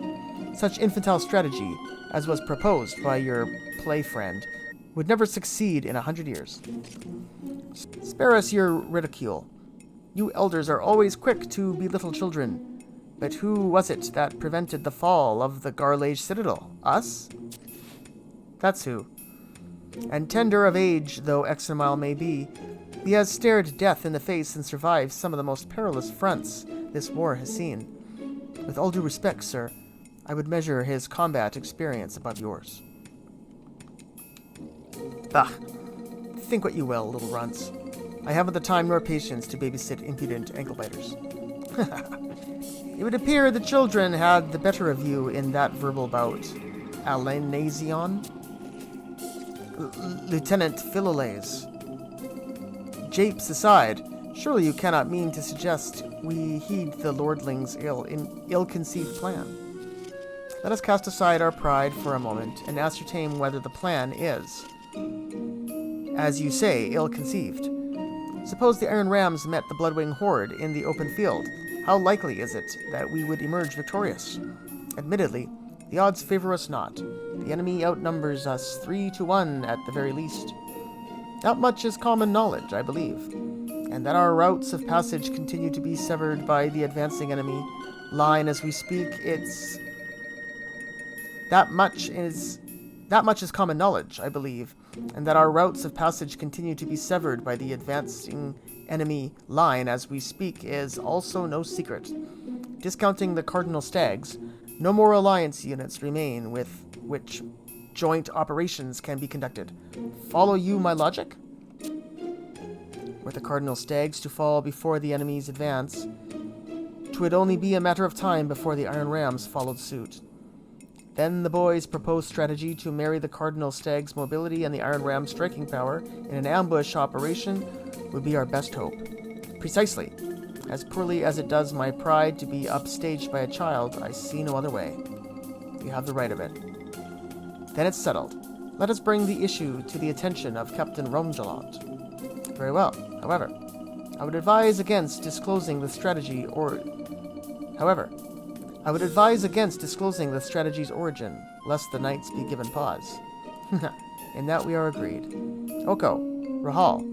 Such infantile strategy, as was proposed by your play friend, would never succeed in 100 years. Spare us your ridicule. You elders are always quick to belittle children. But who was it that prevented the fall of the Garlage Citadel? Us? That's who. And tender of age though Examile may be, he has stared death in the face and survived some of the most perilous fronts this war has seen. With all due respect, sir, I would measure his combat experience above yours. Ah, think what you will, little runts. I haven't the time nor patience to babysit impudent ankle-biters. It would appear the children had the better of you in that verbal bout. Alenazion? Lieutenant Philolaes. Japes aside, surely you cannot mean to suggest we heed the lordling's ill-conceived plan. Let us cast aside our pride for a moment and ascertain whether the plan is, as you say, ill-conceived. Suppose the Iron Rams met the Bloodwing horde in the open field. How likely is it that we would emerge victorious? Admittedly, the odds favor us not. The enemy outnumbers us 3-1 at the very least. Not much is common knowledge, I believe, and that our routes of passage continue to be severed by the advancing enemy line as we speak. That much is common knowledge, I believe, and that our routes of passage continue to be severed by the advancing enemy line as we speak is also no secret. Discounting the Cardinal Stags, no more alliance units remain with which joint operations can be conducted. Follow you my logic? Were the Cardinal Stags to fall before the enemy's advance, 'twould only be a matter of time before the Iron Rams followed suit. Then the boys' proposed strategy to marry the Cardinal Stag's mobility and the Iron Ram's striking power in an ambush operation would be our best hope. Precisely. As poorly as it does my pride to be upstaged by a child, I see no other way. You have the right of it. Then it's settled. Let us bring the issue to the attention of Captain Romgelant. Very well. However, I would advise against disclosing the strategy's origin, lest the knights be given pause. In that we are agreed. Oko, Rahal,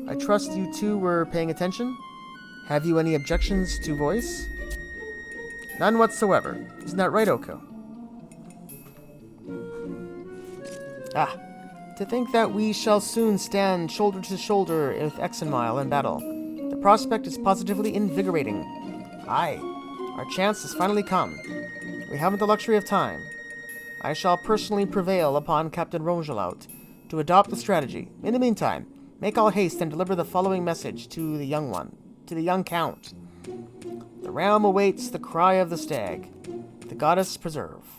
I trust you two were paying attention? Have you any objections to voice? None whatsoever. Isn't that right, Oko? Ah, to think that we shall soon stand shoulder to shoulder with Exenmile in battle. The prospect is positively invigorating. Aye, our chance has finally come. We haven't the luxury of time. I shall personally prevail upon Captain Rongelout to adopt the strategy. In the meantime, make all haste and deliver the following message to the young Count. The ram awaits the cry of the stag. The goddess preserve.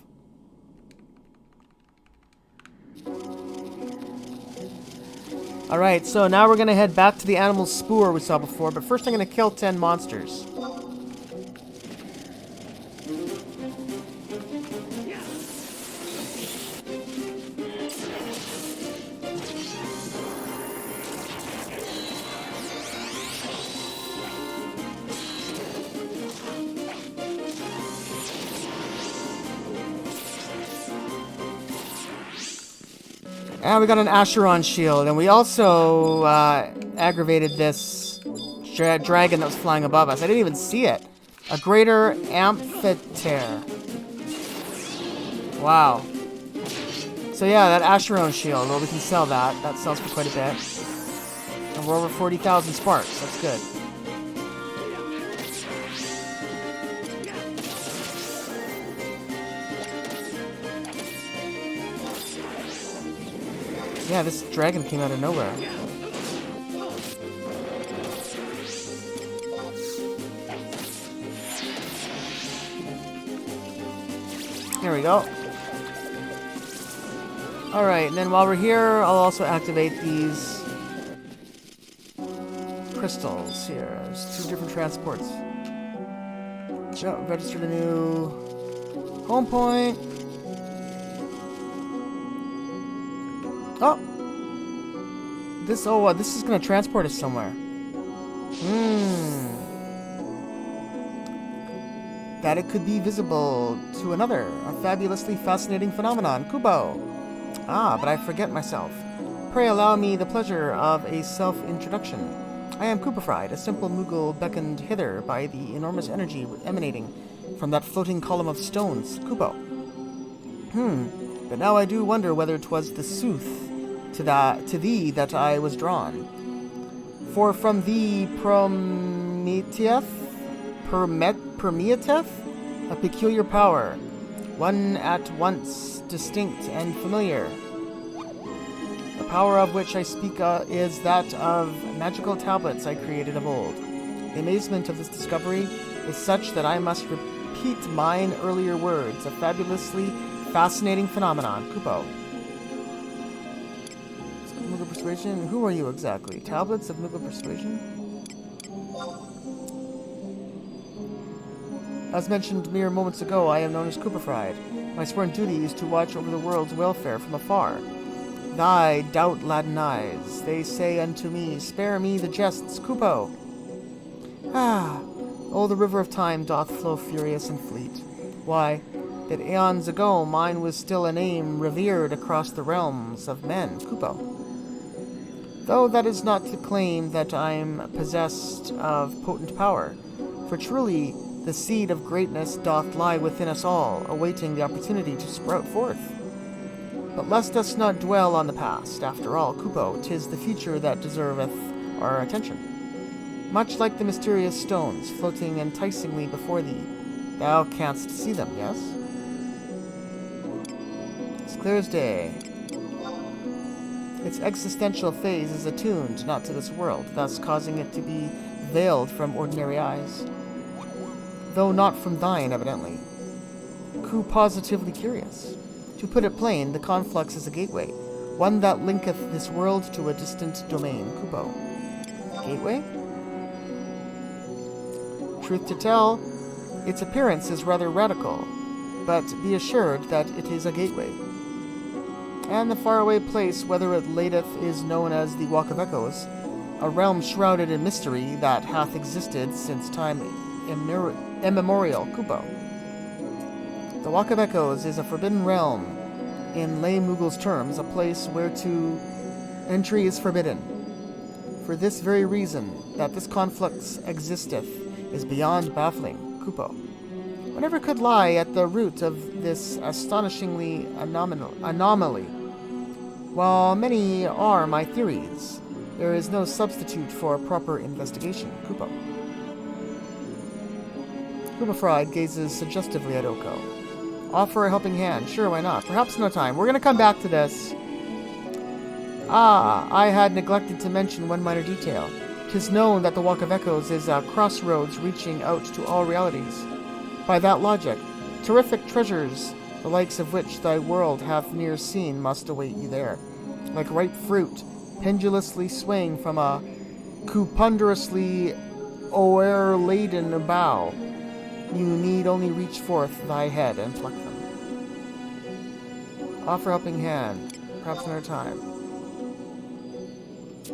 Alright, so now we're going to head back to the animal spoor we saw before, but first I'm going to kill 10 monsters. And we got an Acheron shield, and we also aggravated this dragon that was flying above us. I didn't even see it. A greater amphitheater. Wow. So yeah, that Acheron shield, well, we can sell that. That sells for quite a bit. And we're over 40,000 sparks. That's good. Yeah, this dragon came out of nowhere. Here we go. Alright, and then while we're here, I'll also activate these crystals here. There's 2 different transports. Yep, registered a new home point. Oh! This is gonna transport us somewhere. That it could be visible to another. A fabulously fascinating phenomenon. Kubo! Ah, but I forget myself. Pray allow me the pleasure of a self-introduction. I am Cooperfried, a simple Moogle beckoned hither by the enormous energy emanating from that floating column of stones, Kubo. But now I do wonder whether 'twas the sooth to thee that I was drawn. For from thee permeateth a peculiar power, one at once distinct and familiar. The power of which I speak is that of magical tablets I created of old. The amazement of this discovery is such that I must repeat mine earlier words, a fabulously fascinating phenomenon. Kupo. Moogle Persuasion? Who are you exactly? Tablets of Moogle Persuasion? As mentioned mere moments ago, I am known as Cooperfried. My sworn duty is to watch over the world's welfare from afar. Thy doubt-laden eyes, they say unto me, spare me the jests, Kupo. Oh, the river of time doth flow furious and fleet. Why, that aeons ago mine was still a name revered across the realms of men, Kupo. Though that is not to claim that I'm possessed of potent power, for truly the seed of greatness doth lie within us all, awaiting the opportunity to sprout forth. But let us not dwell on the past. After all, Kupo, 'tis the future that deserveth our attention. Much like the mysterious stones floating enticingly before thee, thou canst see them, yes? It's clear as day. Its existential phase is attuned not to this world, thus causing it to be veiled from ordinary eyes. Though not from thine, evidently. Ku positively curious. To put it plain, the conflux is a gateway, one that linketh this world to a distant domain, Kupo. Gateway? Truth to tell, its appearance is rather radical, but be assured that it is a gateway. And the faraway place, whether it ladeth, is known as the Walk of Echoes, a realm shrouded in mystery that hath existed since time immemorial, Kupo. The Walk of Echoes is a forbidden realm, in lay Moogle's terms, a place whereto entry is forbidden. For this very reason, that this conflux existeth, is beyond baffling, Kupo. Whatever could lie at the root of this astonishingly anomaly? While many are my theories, there is no substitute for proper investigation, Kupo. Cooperfried gazes suggestively at Oko. Offer a helping hand. Sure, why not? Perhaps no time. We're going to come back to this. I had neglected to mention one minor detail. 'Tis known that the Walk of Echoes is a crossroads reaching out to all realities. By that logic, terrific treasures, the likes of which thy world hath ne'er seen, must await you there. Like ripe fruit, pendulously swaying from a cuponderously o'er-laden bough, you need only reach forth thy head and pluck them. Offer helping hand. Perhaps another time.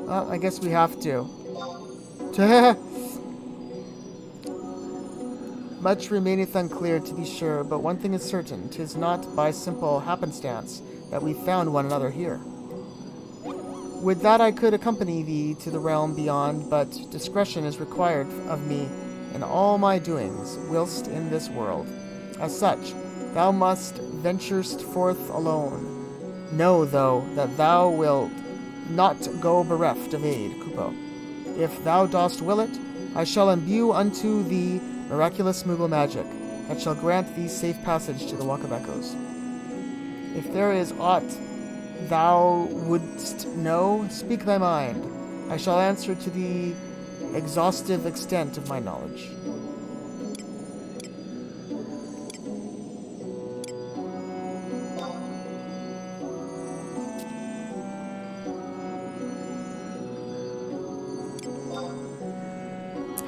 Well, I guess we have to. Much remaineth unclear, to be sure, but one thing is certain, 'tis not by simple happenstance that we found one another here. Would that I could accompany thee to the realm beyond, but discretion is required of me in all my doings, whilst in this world. As such, thou must venturest forth alone. Know, though, that thou wilt not go bereft of aid, Kupo. If thou dost will it, I shall imbue unto thee miraculous Moogle magic, that shall grant thee safe passage to the Walk of Echoes. If there is aught thou wouldst know, speak thy mind. I shall answer to the exhaustive extent of my knowledge.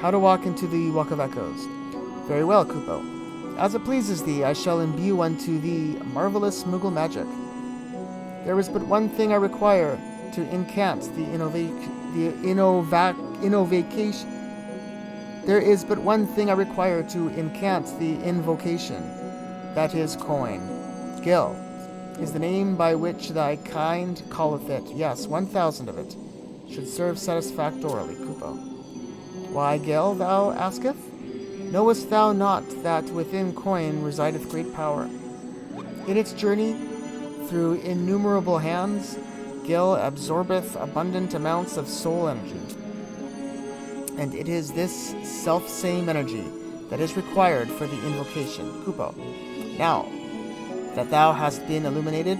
How to walk into the Walk of Echoes. Very well, Kupo. As it pleases thee, I shall imbue unto thee marvelous Moogle magic. There is but one thing I require to incant invocation. There is but one thing I require to incant the invocation. That is coin. Gil is the name by which thy kind calleth it. Yes, 1,000 of it should serve satisfactorily, Kupo. Why, Gil, thou asketh? Knowest thou not that within coin resideth great power? In its journey through innumerable hands, Gil absorbeth abundant amounts of soul energy. And it is this self-same energy that is required for the invocation, Kupo. Now, that thou hast been illuminated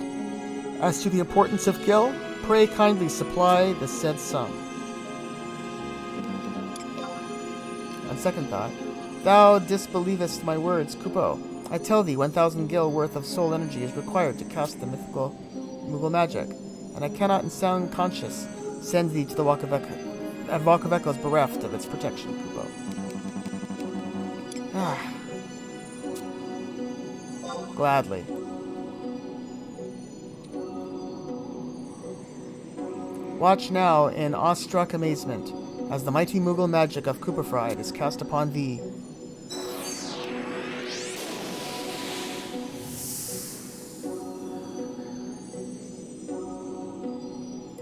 as to the importance of Gil, pray kindly supply the said sum. On second thought, thou disbelievest my words, Kupo. I tell thee, 1,000 gil worth of soul energy is required to cast the mythical Moogle magic, and I cannot in sound conscience send thee to the Walk of Echoes bereft of its protection, Kupo. Gladly. Watch now in awestruck amazement as the mighty Moogle magic of Cooperfried is cast upon thee.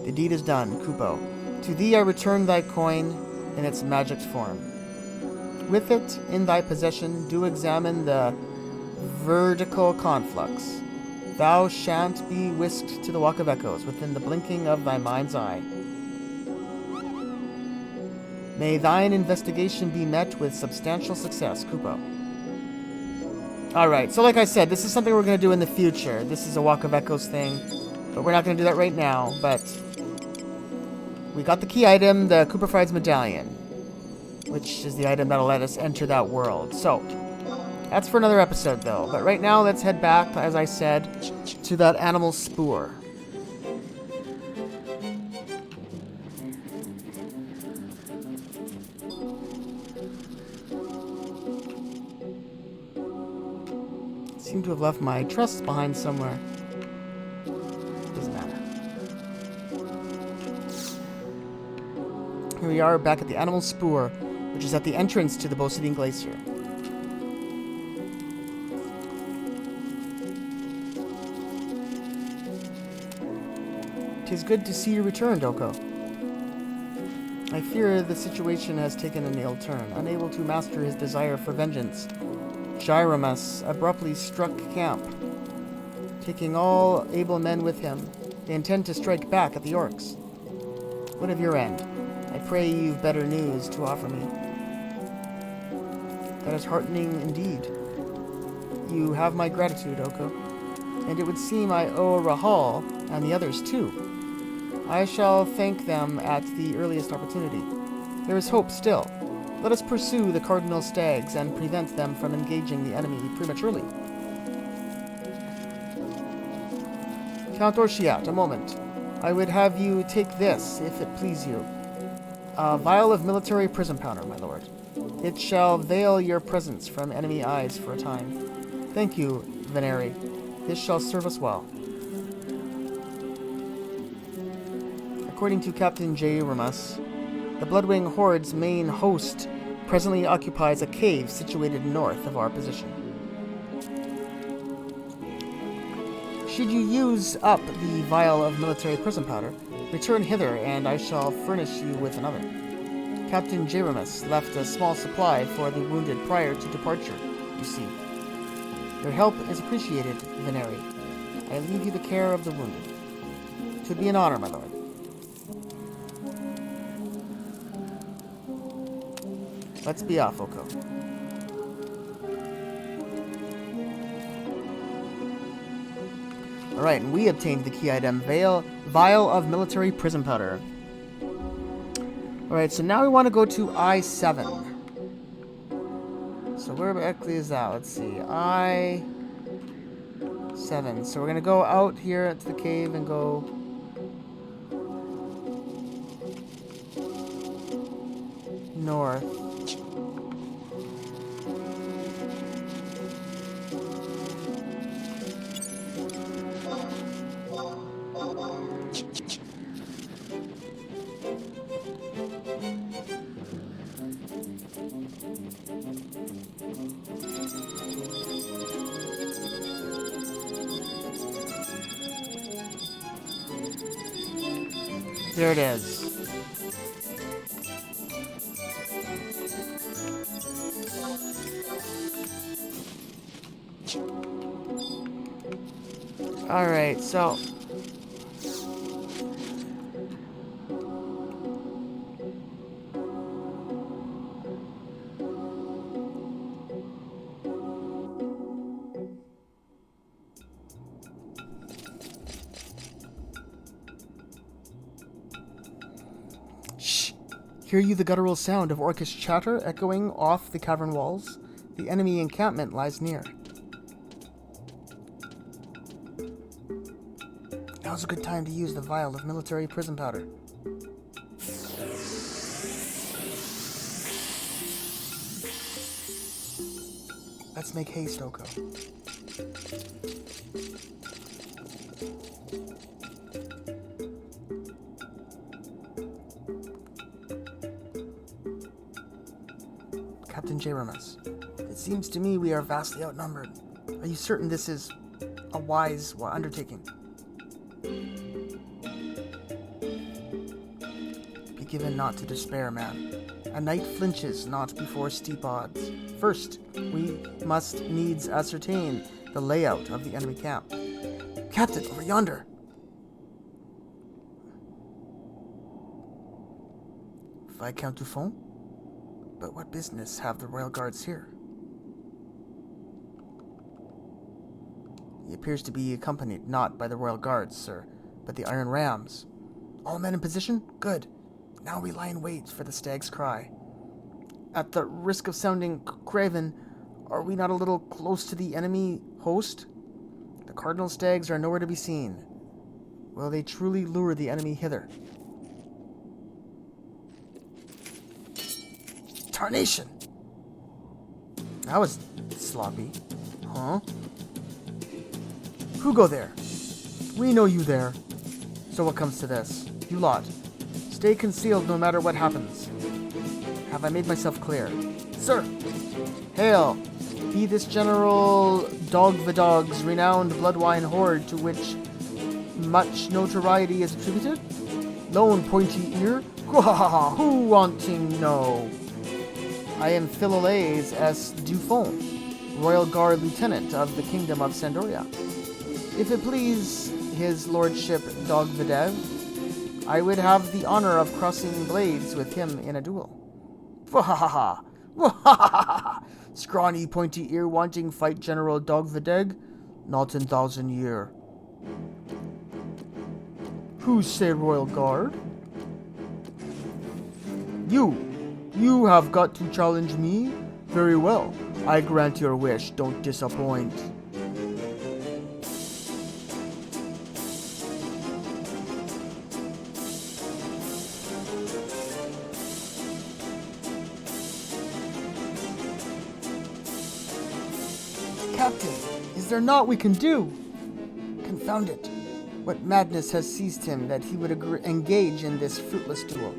The deed is done, Kupo. To thee I return thy coin in its magic form. With it in thy possession, do examine the vertical conflux. Thou shan't be whisked to the Walk of Echoes within the blinking of thy mind's eye. May thine investigation be met with substantial success, Kupo. Alright, so like I said, this is something we're going to do in the future. This is a Walk of Echoes thing, but we're not going to do that right now, but we got the key item, the Cooperfried's Medallion, which is the item that'll let us enter that world. So, that's for another episode, though. But right now, let's head back, as I said, to that animal spoor. Seem to have left my trusts behind somewhere. Doesn't matter. Here we are back at the animal spoor, which is at the entrance to the Bosidian Glacier. 'Tis good to see you returned, Oko. I fear the situation has taken an ill turn. Unable to master his desire for vengeance, Gyromus abruptly struck camp, taking all able men with him. They intend to strike back at the orcs. What of your end? I pray you've better news to offer me. That is heartening indeed. You have my gratitude, Oko. And it would seem I owe Rahal and the others too. I shall thank them at the earliest opportunity. There is hope still. Let us pursue the cardinal stags and prevent them from engaging the enemy prematurely. Count Orshiat, a moment. I would have you take this, if it please you. A vial of military prism powder, my lord. It shall veil your presence from enemy eyes for a time. Thank you, Veneri. This shall serve us well. According to Captain J. Ramus, the Bloodwing Horde's main host presently occupies a cave situated north of our position. Should you use up the vial of military prism powder, return hither and I shall furnish you with another. Captain J. Ramus left a small supply for the wounded prior to departure, you see. Your help is appreciated, Veneri. I leave you the care of the wounded. 'Twould be an honor, my lord. Let's be off, Oko. Alright, and we obtained the key item, Vial of Military Prism Powder. Alright, so now we want to go to I-7. So where exactly is that? Let's see. I-7. So we're going to go out here to the cave and go north. There it is. Alright, so... Shh! Hear you the guttural sound of orcish chatter echoing off the cavern walls? The enemy encampment lies near. Now's a good time to use the vial of military prison powder. Let's make haste, Oko. Captain Jeramus, it seems to me we are vastly outnumbered. Are you certain this is a wise undertaking? Be given not to despair, man. A knight flinches not before steep odds. First, we must needs ascertain the layout of the enemy camp. Captain, over yonder! Viscount Dufont? But what business have the royal guards here? He appears to be accompanied not by the royal guards, sir, but the Iron Rams. All men in position? Good. Now we lie in wait for the stag's cry. At the risk of sounding craven, are we not a little close to the enemy host? The cardinal stags are nowhere to be seen. Will they truly lure the enemy hither? Tarnation! That was sloppy. Huh? Who go there? We know you there. So what comes to this? You lot. Stay concealed no matter what happens. Have I made myself clear? Sir! Hail! Be this General Dogvidog's renowned bloodwine horde to which much notoriety is attributed? Lone pointy ear? Who wanting know? I am Philolaes S. Dufont, Royal Guard Lieutenant of the Kingdom of Sandoria. If it please his lordship Dogvidev, I would have the honor of crossing blades with him in a duel. Wahahaha! Wahahaha! Scrawny pointy ear wanting fight General Dogvideg? Not in 1,000 year. Who say Royal Guard? You have got to challenge me? Very well. I grant your wish. Don't disappoint. Captain, is there naught we can do? Confound it. What madness has seized him that he would engage in this fruitless duel?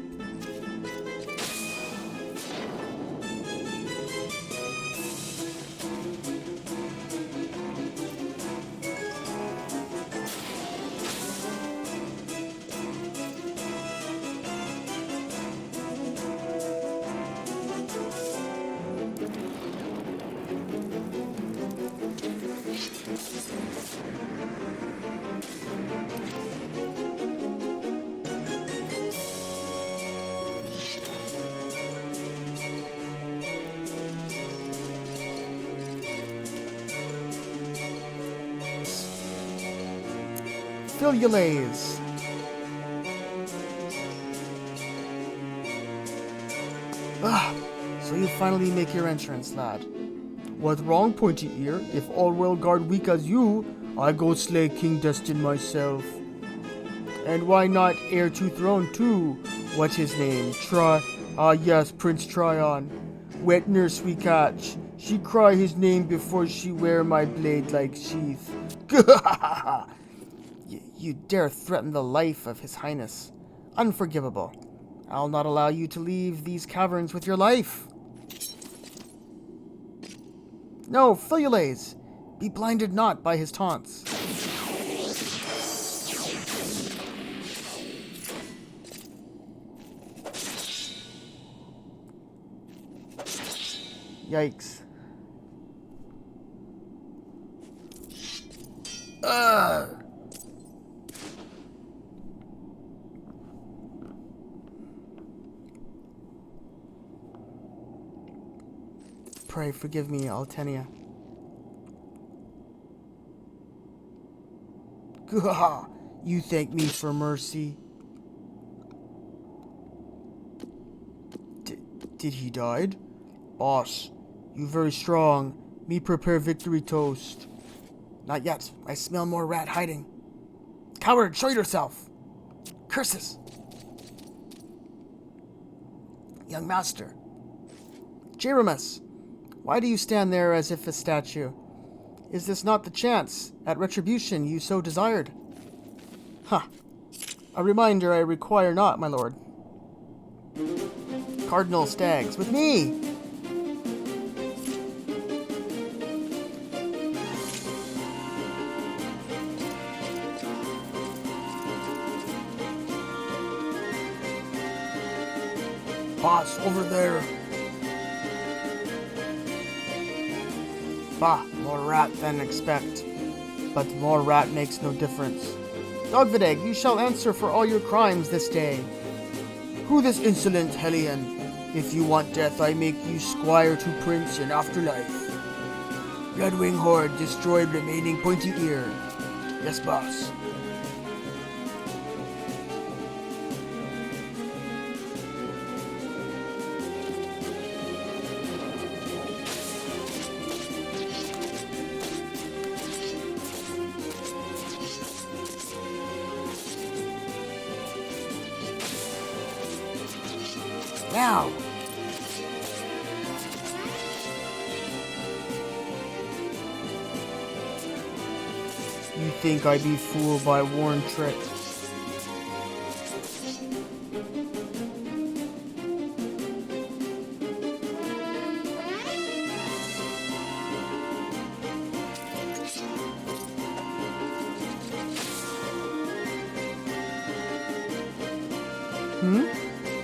Philolaes. So you finally make your entrance, lad. What wrong, pointy ear? If all royal guard weak as you, I go slay King Destin myself. And why not heir to throne too? What's his name? Yes, Prince Tryon. Wet nurse we catch. She cry his name before she wear my blade like sheath. You dare threaten the life of His Highness. Unforgivable. I'll not allow you to leave these caverns with your life. No, Philules! Be blinded not by his taunts. Yikes. Ugh! Pray forgive me, Altenia. Gah! You thank me for mercy. Did he died? Boss, you very strong. Me prepare victory toast. Not yet. I smell more rat hiding. Coward, show yourself! Curses! Young master. Jeremus, why do you stand there as if a statue? Is this not the chance at retribution you so desired? Huh. A reminder I require not, my lord. Cardinal Stags, with me! Boss, over there. Bah, more rat than expect. But more rat makes no difference. Dogvidegg, you shall answer for all your crimes this day. Who this insolent hellion? If you want death, I make you squire to prince in afterlife. Redwing horde, destroy remaining pointy ear. Yes, boss. Now! You think I be fooled by worn trick?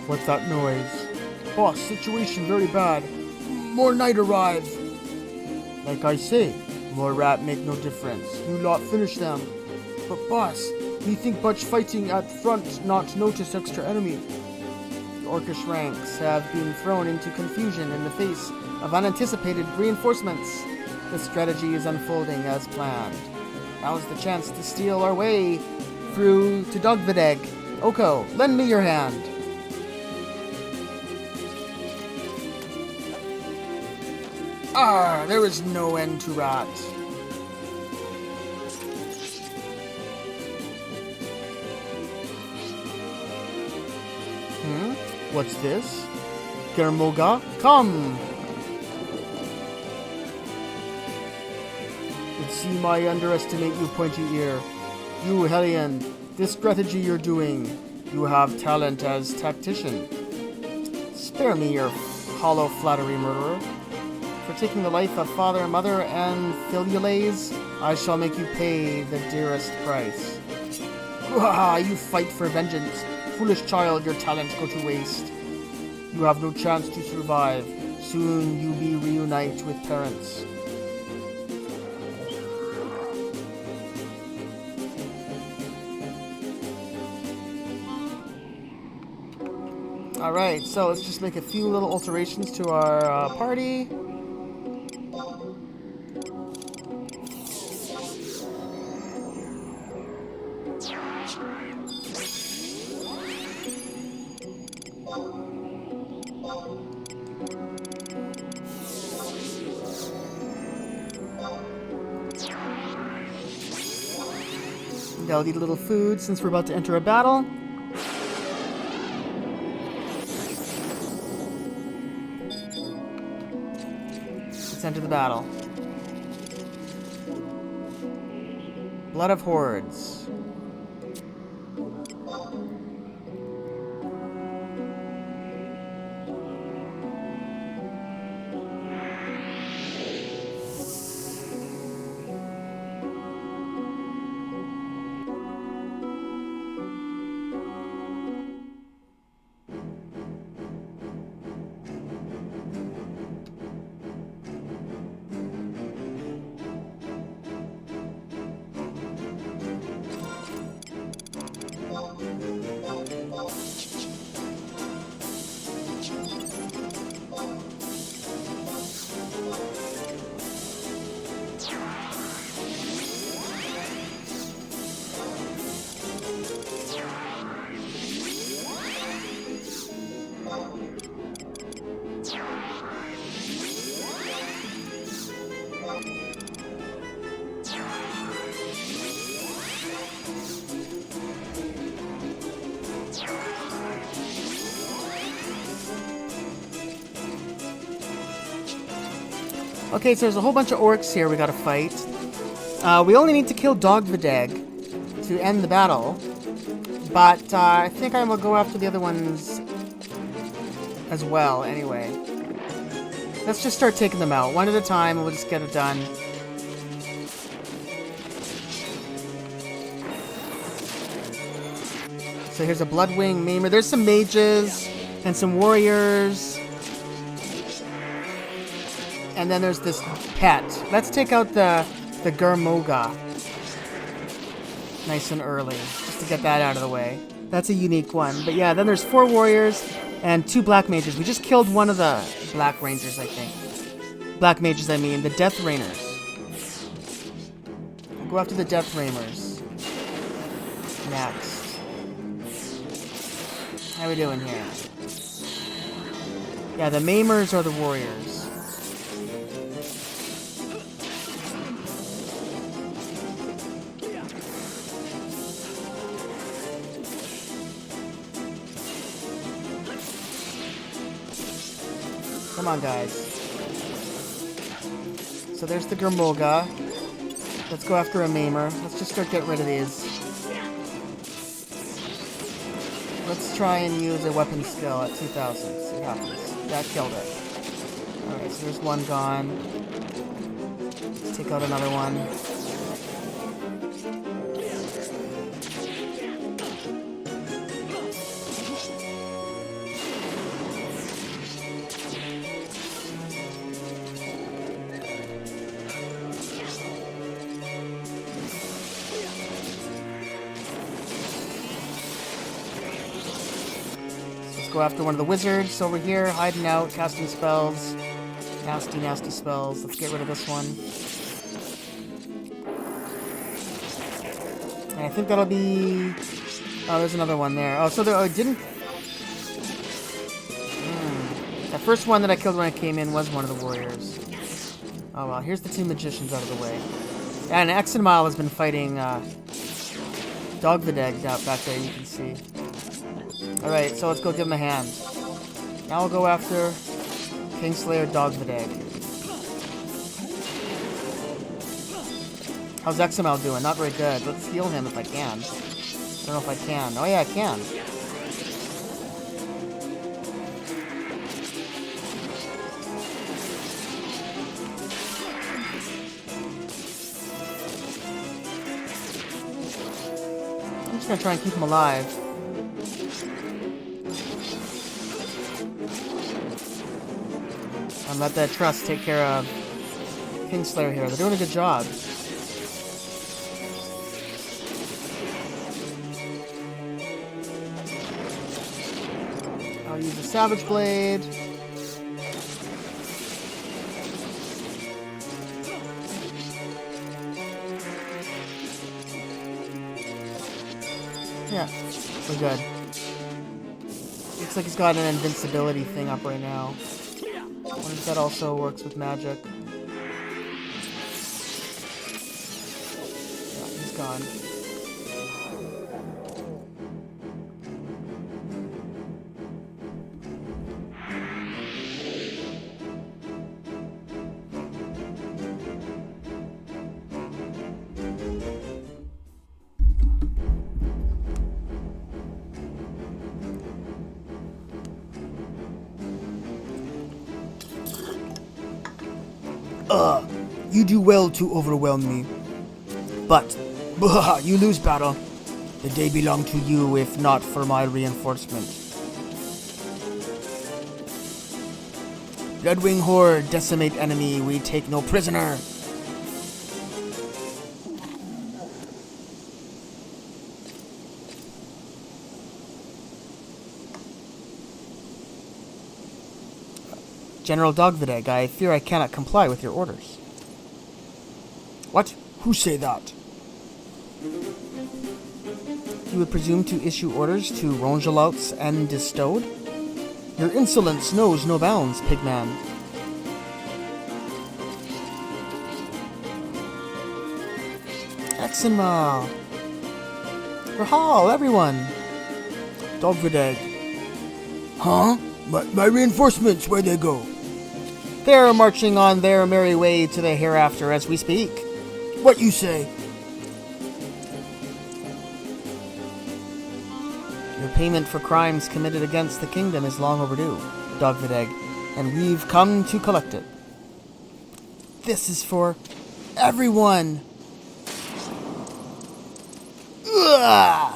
What's that noise? Boss, situation very bad. More night arrive. Like I say, more rat make no difference. You lot finish them. But boss, me think much fighting at front not notice extra enemy. The orcish ranks have been thrown into confusion in the face of unanticipated reinforcements. The strategy is unfolding as planned. Now's the chance to steal our way through to Dogvidegg. Oko, lend me your hand. Ah, there is no end to rat. What's this? Germoga, come! It seem I underestimate you, pointy ear. You, Hellion, this strategy you're doing, you have talent as tactician. Spare me your hollow flattery, murderer. For taking the life of father, mother, and Philules, I shall make you pay the dearest price. You fight for vengeance. Foolish child, your talents go to waste. You have no chance to survive. Soon you be reunite with parents. Alright, so let's just make a few little alterations to our party. I'll eat a little food since we're about to enter a battle. Let's enter the battle. Blood of Hordes. Okay, so there's a whole bunch of orcs here we gotta fight. We only need to kill Dogvideg to end the battle. But I think I will go after the other ones as well, anyway. Let's just start taking them out. One at a time, and we'll just get it done. So here's a Bloodwing Maimer. There's some mages and some warriors. And then there's this pet. Let's take out the Gurmoga. Nice and early, just to get that out of the way. That's a unique one. But yeah, then there's 4 warriors and 2 black mages. We just killed one of the black rangers, I think. Black mages, I mean. The Death Rainers. We'll go after the Death Rainers. Next. How we doing here? Yeah, the Maimers are the warriors. Come on, guys. So there's the Gurmoga. Let's go after a Maimer. Let's just start getting rid of these. Let's try and use a weapon skill at 2000. See what happens. That killed it. Alright, so there's one gone. Let's take out another one. Go after one of the wizards over here, hiding out, casting spells. Nasty, nasty spells. Let's get rid of this one. And I think that'll be... Oh, there's another one there. Oh, so there... Oh, it didn't... That first one that I killed when I came in was one of the warriors. Oh, well. Here's the 2 magicians out of the way. And Exenmile has been fighting Dogvideg out back there, you can see. Alright, so let's go give him a hand. Now we'll go after Kingslayer Dogvideg. How's Exenmile doing? Not very good. Let's heal him if I can. I don't know if I can. Oh yeah, I can. I'm just gonna try and keep him alive. And let that trust take care of Kingslayer here. They're doing a good job. I'll use the Savage Blade. Yeah, we're good. Looks like he's got an invincibility thing up right now. I wonder if that also works with magic. Yeah, he's gone. You do well to overwhelm me. But, you lose battle. The day belonged to you if not for my reinforcement. Bloodwing Horde, decimate enemy, we take no prisoner. General Dogvideg, I fear I cannot comply with your orders. What? Who say that? You would presume to issue orders to Rongelouts and Distode? Your insolence knows no bounds, pigman. Exenmile! Rahal, everyone! Dogvideg. Huh? My reinforcements, where'd they go? They're marching on their merry way to the hereafter as we speak. What you say? Your payment for crimes committed against the kingdom is long overdue, Dogvidegg, and we've come to collect it. This is for everyone. Ugh!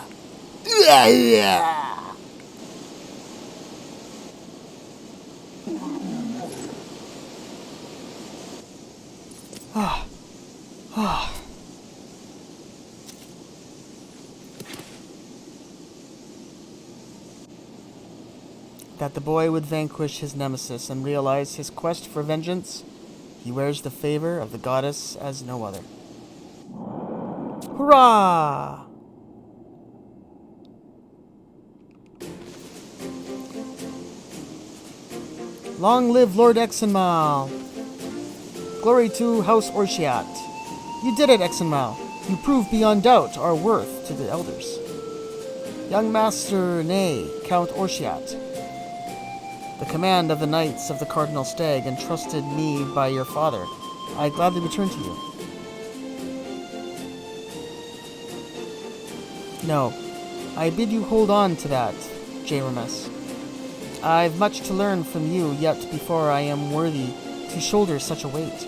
Ugh! That the boy would vanquish his nemesis and realize his quest for vengeance, he wears the favor of the goddess as no other. Hurrah! Long live Lord Exenmal! Glory to House Orchiat! You did it, Exenmal! You proved beyond doubt our worth to the elders. Young Master, nay, Count Orchiat, the command of the Knights of the Cardinal Stag entrusted me by your father. I gladly return to you. No, I bid you hold on to that, Jaremus. I've much to learn from you yet before I am worthy to shoulder such a weight.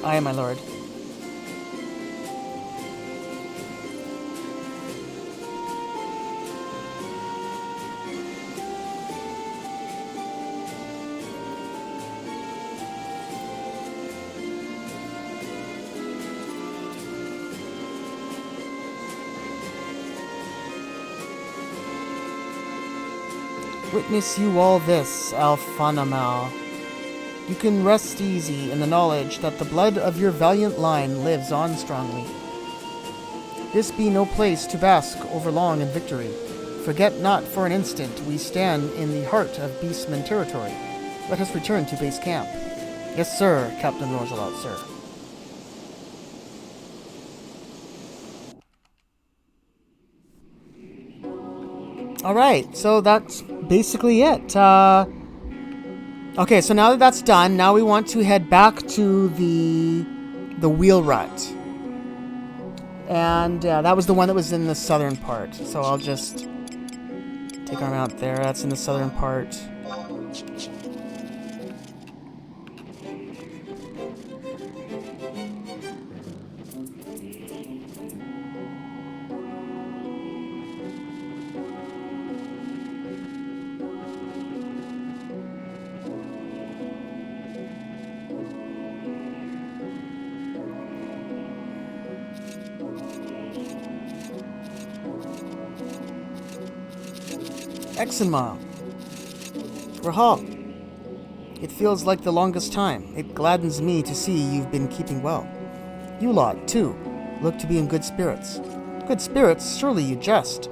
Aye, my lord. Witness you all this, Alphanamal. You can rest easy in the knowledge that the blood of your valiant line lives on strongly. This be no place to bask overlong in victory. Forget not for an instant we stand in the heart of Beastman territory. Let us return to base camp. Yes, sir, Captain Rogelot, sir. Alright, so that's basically it. Okay, so now that that's done, now we want to head back to the wheel rut. And that was the one that was in the southern part. So I'll just take our mount there. That's in the southern part. Exenmal. Rahal. It feels like the longest time. It gladdens me to see you've been keeping well. You lot, too, look to be in good spirits. Good spirits? Surely you jest.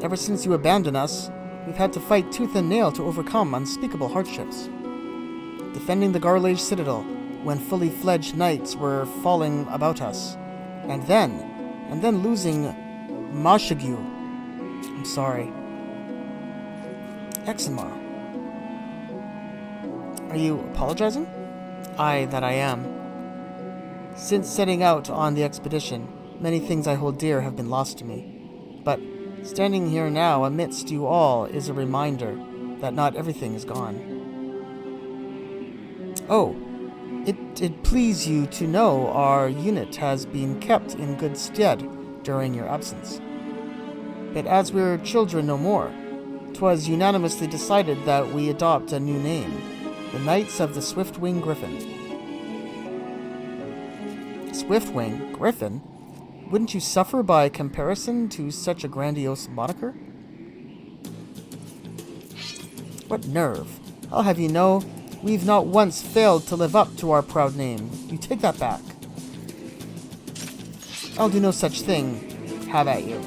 Ever since you abandoned us, we've had to fight tooth and nail to overcome unspeakable hardships. Defending the Garlage Citadel, when fully fledged knights were falling about us. And then losing Mashagu. I'm sorry. Exenmal. Are you apologizing? Aye, that I am. Since setting out on the expedition, many things I hold dear have been lost to me. But standing here now amidst you all is a reminder that not everything is gone. Oh, it please you to know our unit has been kept in good stead during your absence. But as we're children no more, 'twas unanimously decided that we adopt a new name, the Knights of the Swiftwing Griffin. Swiftwing Griffin? Wouldn't you suffer by comparison to such a grandiose moniker? What nerve! I'll have you know, we've not once failed to live up to our proud name. You take that back. I'll do no such thing. Have at you.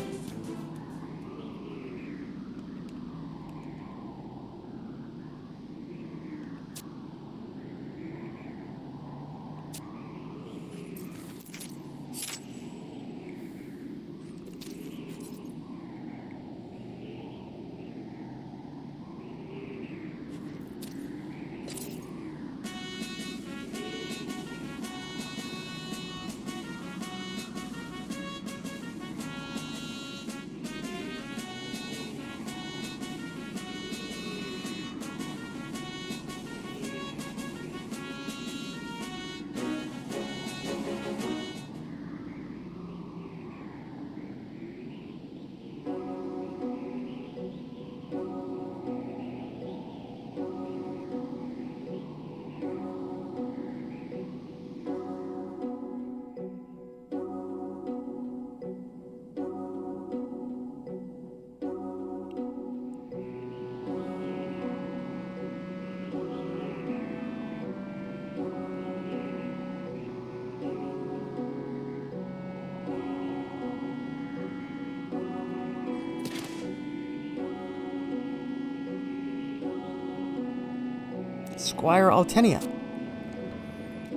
Squire Altenia.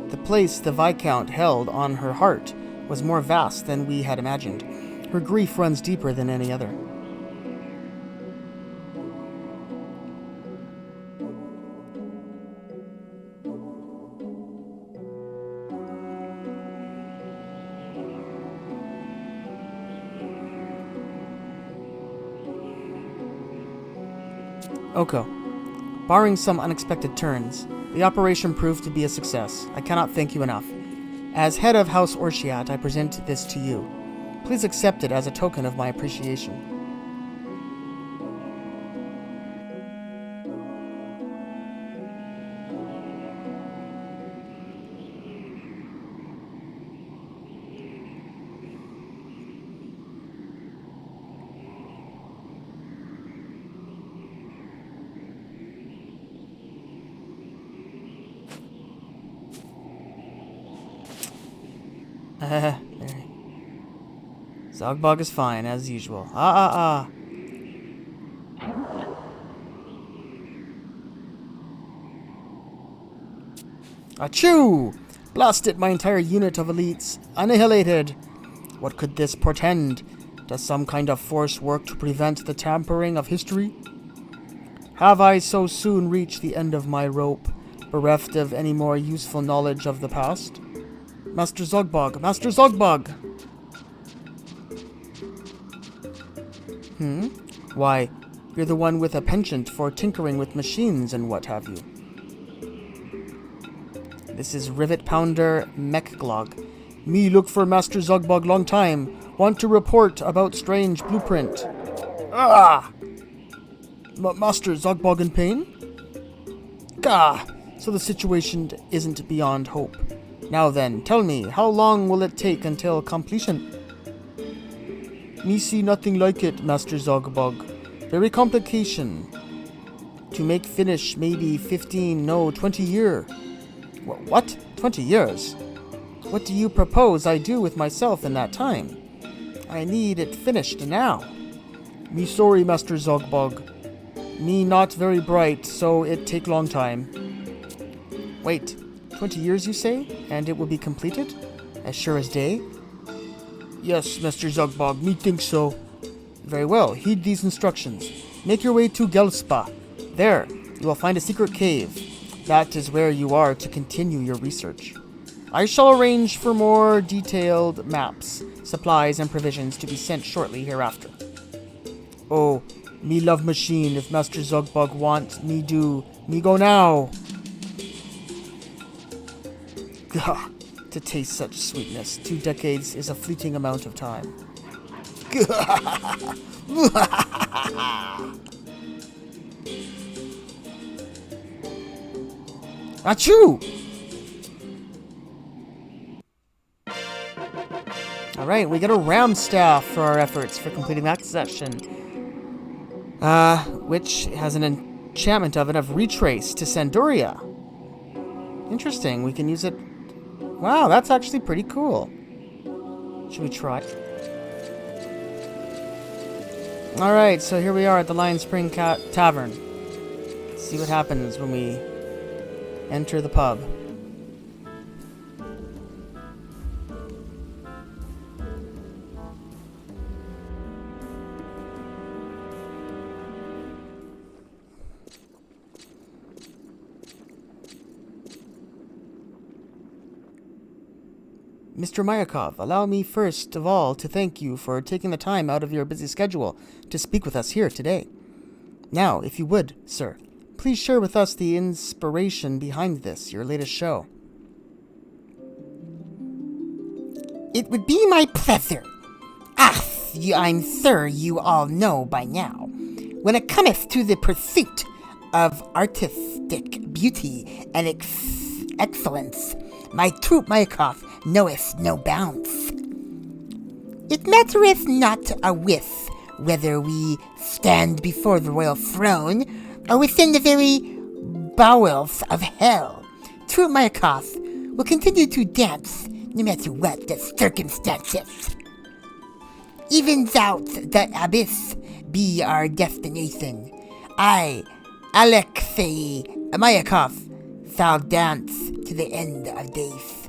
The place the Viscount held on her heart was more vast than we had imagined. Her grief runs deeper than any other. Oko. Barring some unexpected turns, the operation proved to be a success. I cannot thank you enough. As head of House Orshiat, I present this to you. Please accept it as a token of my appreciation. There. Zogbog is fine, as usual. Achoo! Blast it, my entire unit of elites. Annihilated! What could this portend? Does some kind of force work to prevent the tampering of history? Have I so soon reached the end of my rope, bereft of any more useful knowledge of the past? Master Zogbog! Master Zogbog! Why, you're the one with a penchant for tinkering with machines and what have you. This is Rivet Pounder Mechglog. Me look for Master Zogbog long time. Want to report about strange blueprint. Master Zogbog in pain? Gah! So the situation isn't beyond hope. Now then, tell me, how long will it take until completion? Me see nothing like it, Master Zogbog. Very complication. To make finish, maybe 15, no, 20 year. What? 20 years? What do you propose I do with myself in that time? I need it finished now. Me sorry, Master Zogbog. Me not very bright, so it take long time. Wait, 20 years you say? And it will be completed? As sure as day? Yes, Master Zogbog, me think so. Very well, heed these instructions. Make your way to Gelspa. There, you will find a secret cave. That is where you are to continue your research. I shall arrange for more detailed maps, supplies, and provisions to be sent shortly hereafter. Oh, me love machine. If Master Zogbog want, me do. Me go now. Gah, to taste such sweetness, 2 decades is a fleeting amount of time. Achoo! Alright, we get a ram staff for our efforts for completing that session. Which has an enchantment of it of retrace to Sandoria. Interesting, we can use it. Wow, that's actually pretty cool. Should we try? Alright, so here we are at the Lion Spring Tavern. Let's see what happens when we enter the pub. Mr. Mayakov, allow me first of all to thank you for taking the time out of your busy schedule to speak with us here today. Now, if you would, sir, please share with us the inspiration behind this, your latest show. It would be my pleasure. I'm sure you all know by now. When it cometh to the pursuit of artistic beauty and excellence, my troop Mayakov knoweth no bounds. It mattereth not a whiff whether we stand before the royal throne or within the very bowels of hell. Troop Mayakov will continue to dance no matter what the circumstances. Even though the abyss be our destination, I, Alexei Mayakov, shall dance to the end of days.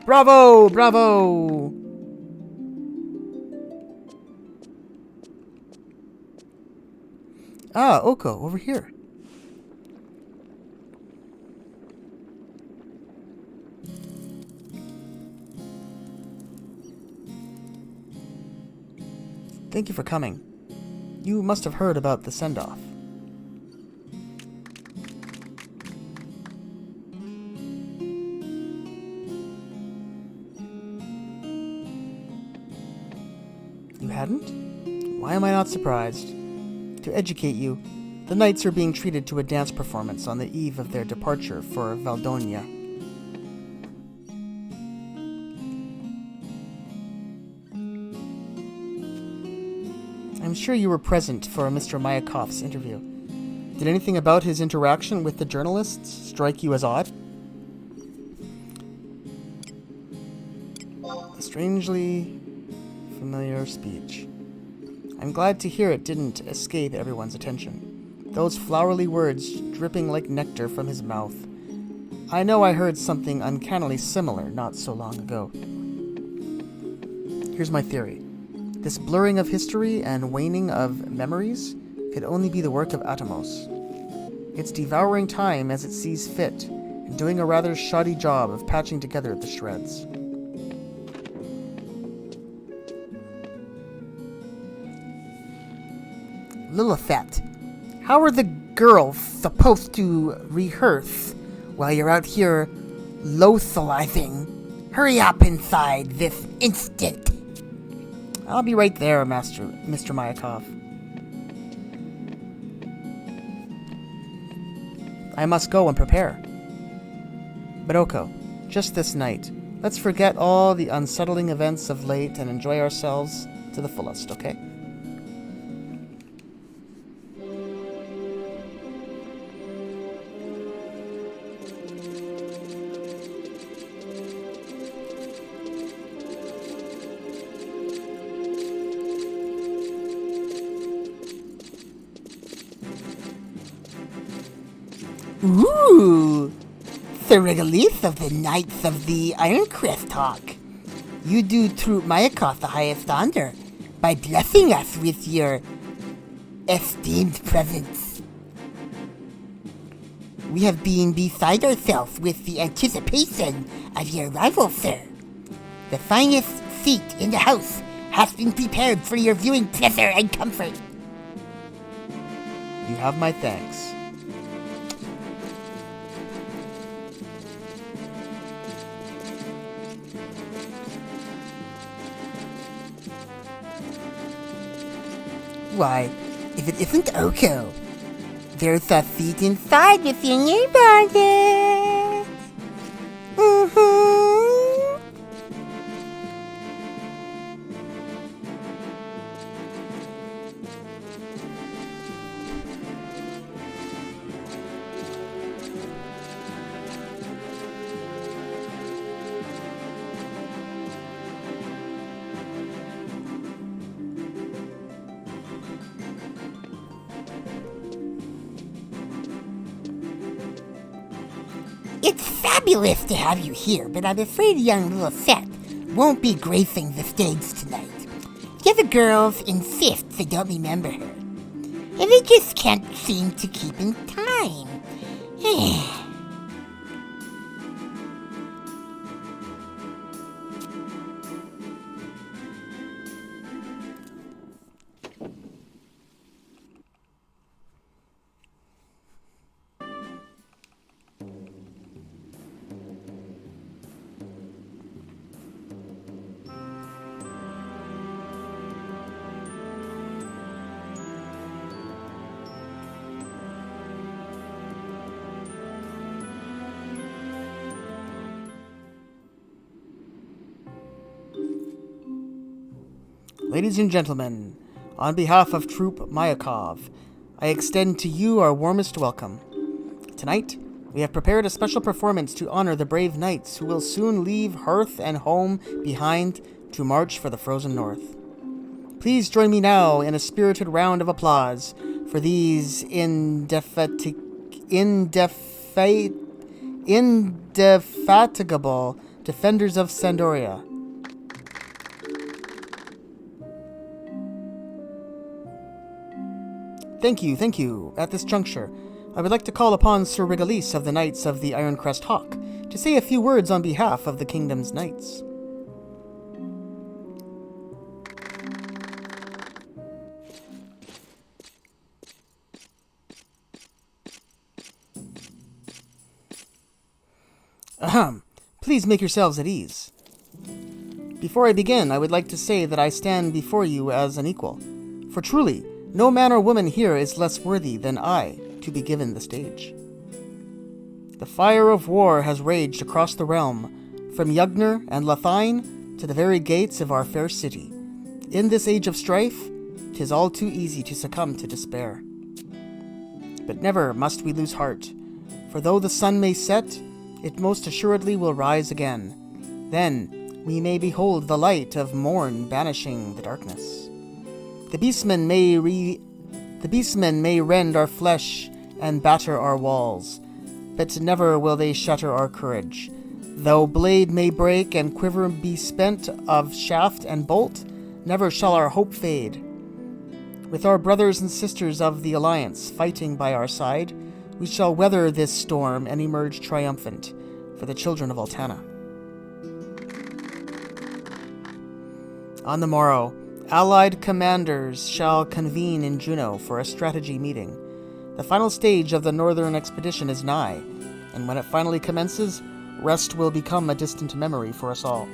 Bravo! Bravo! Ah, Oko, over here. Thank you for coming. You must have heard about the send-off. You hadn't? Why am I not surprised? To educate you, the knights are being treated to a dance performance on the eve of their departure for Valdeaunia. I'm sure you were present for Mr. Mayakov's interview. Did anything about his interaction with the journalists strike you as odd? A strangely familiar speech. I'm glad to hear it didn't escape everyone's attention. Those flowery words dripping like nectar from his mouth. I know I heard something uncannily similar not so long ago. Here's my theory. This blurring of history and waning of memories could only be the work of Atomos. It's devouring time as it sees fit, and doing a rather shoddy job of patching together the shreds. Lilithette, how are the girls supposed to rehearse while you're out here localizing? Hurry up inside this instant. I'll be right there, Mr. Mayakov. I must go and prepare. But Oko, just this night, let's forget all the unsettling events of late and enjoy ourselves to the fullest, okay? Ooh, the regolith of the Knights of the Iron Crest Hawk. You do Troop Mayakov the highest honor by blessing us with your esteemed presence. We have been beside ourselves with the anticipation of your arrival, sir. The finest seat in the house has been prepared for your viewing pleasure and comfort. You have my thanks. Why, if it isn't Oko, there's a seat inside within your body. It's fabulous to have you here, but I'm afraid young Lilithette won't be gracing the stage tonight. The other girls insist they don't remember her, and they just can't seem to keep in time. Ladies and gentlemen, on behalf of Troop Mayakov, I extend to you our warmest welcome. Tonight, we have prepared a special performance to honor the brave knights who will soon leave hearth and home behind to march for the frozen north. Please join me now in a spirited round of applause for these indefatigable indefatigable defenders of Sandoria. Thank you. At this juncture, I would like to call upon Sir Rigalis of the Knights of the Ironcrest Hawk to say a few words on behalf of the Kingdom's Knights. Ahem. Please make yourselves at ease. Before I begin, I would like to say that I stand before you as an equal, for truly, no man or woman here is less worthy than I to be given the stage. The fire of war has raged across the realm, from Yugner and Lathine to the very gates of our fair city. In this age of strife, 'tis all too easy to succumb to despair. But never must we lose heart, for though the sun may set, it most assuredly will rise again. Then we may behold the light of morn banishing the darkness. The beastmen may rend our flesh and batter our walls, but never will they shatter our courage. Though blade may break and quiver be spent of shaft and bolt, never shall our hope fade. With our brothers and sisters of the Alliance fighting by our side, we shall weather this storm and emerge triumphant for the children of Altana. On the morrow, Allied commanders shall convene in Juneau for a strategy meeting. The final stage of the northern expedition is nigh, and when it finally commences, rest will become a distant memory for us all.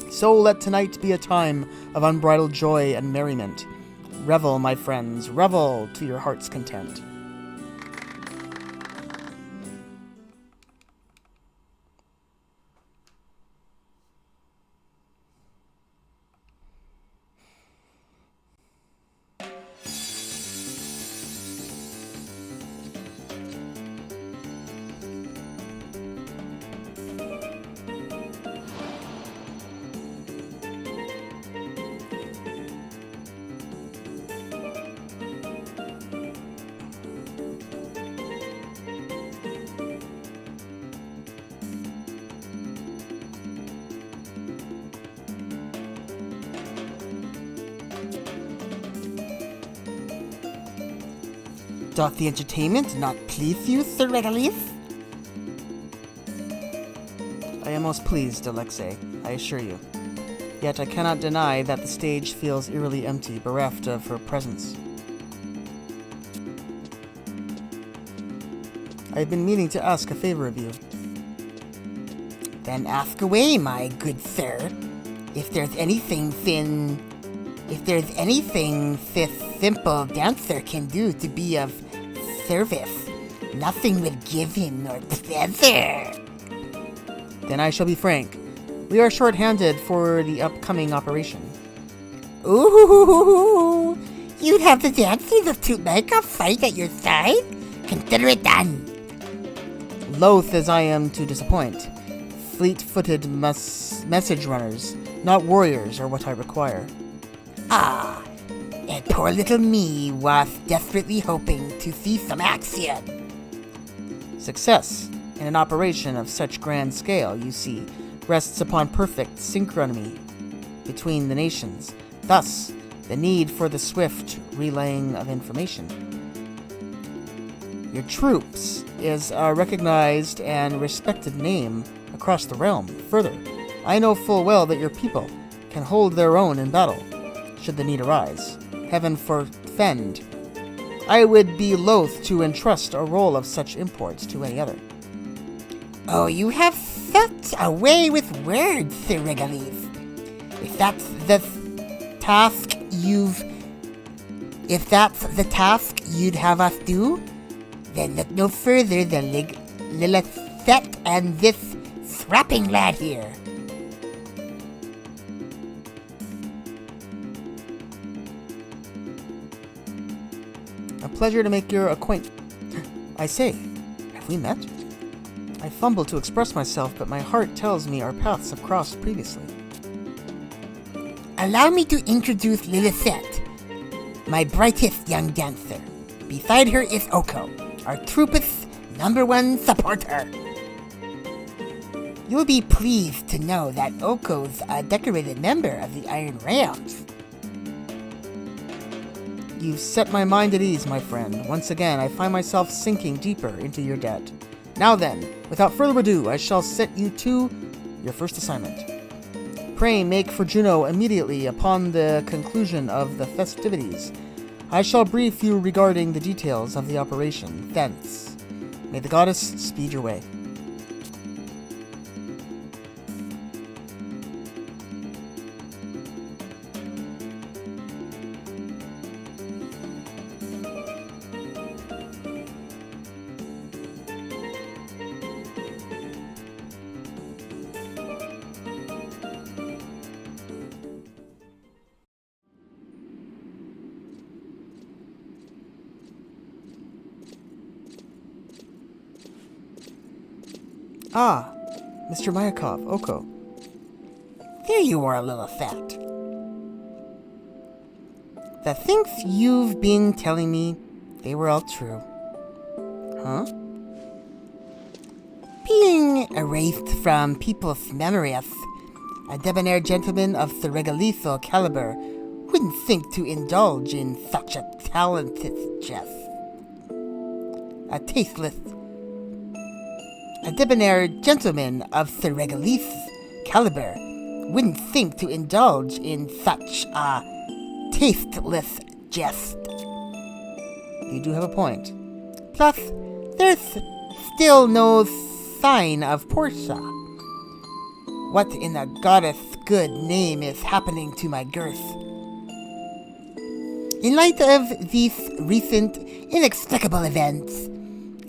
So let tonight be a time of unbridled joy and merriment. Revel, my friends, revel to your heart's content. Doth the entertainment not please you, Sir Regalis? I am most pleased, Alexei, I assure you. Yet I cannot deny that the stage feels eerily empty, bereft of her presence. I have been meaning to ask a favor of you. Then ask away, my good sir. If there's anything this simple dancer can do to be of service, nothing will give him nor pleasure. Then I shall be frank. We are short-handed for the upcoming operation. Ooh, you'd have the dancers of Tutlaika fight at your side? Consider it done. Loath as I am to disappoint, fleet-footed message runners, not warriors, are what I require. Ah, and poor little me was desperately hoping to see some action. Success in an operation of such grand scale, you see, rests upon perfect synchrony between the nations, thus the need for the swift relaying of information. Your troops is a recognized and respected name across the realm. Further, I know full well that your people can hold their own in battle, should the need arise. Heaven forfend. I would be loath to entrust a role of such import to any other. Oh, you have such a way with words, Sir Regalis. If that's the task you'd have us do, then look no further than Lilithette and this strapping lad here. A pleasure to make your acquaintance. I say, have we met? I fumble to express myself, but my heart tells me our paths have crossed previously. Allow me to introduce Lilithette, my brightest young dancer. Beside her is Oko, our troopist #1 supporter. You'll be pleased to know that Oko's a decorated member of the Iron Realms. You've set my mind at ease, my friend. Once again, I find myself sinking deeper into your debt. Now then, without further ado, I shall set you to your first assignment. Pray make for Juno immediately upon the conclusion of the festivities. I shall brief you regarding the details of the operation. Thence, may the goddess speed your way. Ah, Mr. Mayakov, Oko. There you are, Lilithette. The things you've been telling me, they were all true. Huh? Being erased from people's memories, a debonair gentleman of the regalitho caliber wouldn't think to indulge in such a talented jest. A debonair gentleman of the regalitho caliber wouldn't think to indulge in such a tasteless jest. You do have a point. Plus, there's still no sign of Portia. What in the goddess' good name is happening to my girth? In light of these recent inexplicable events,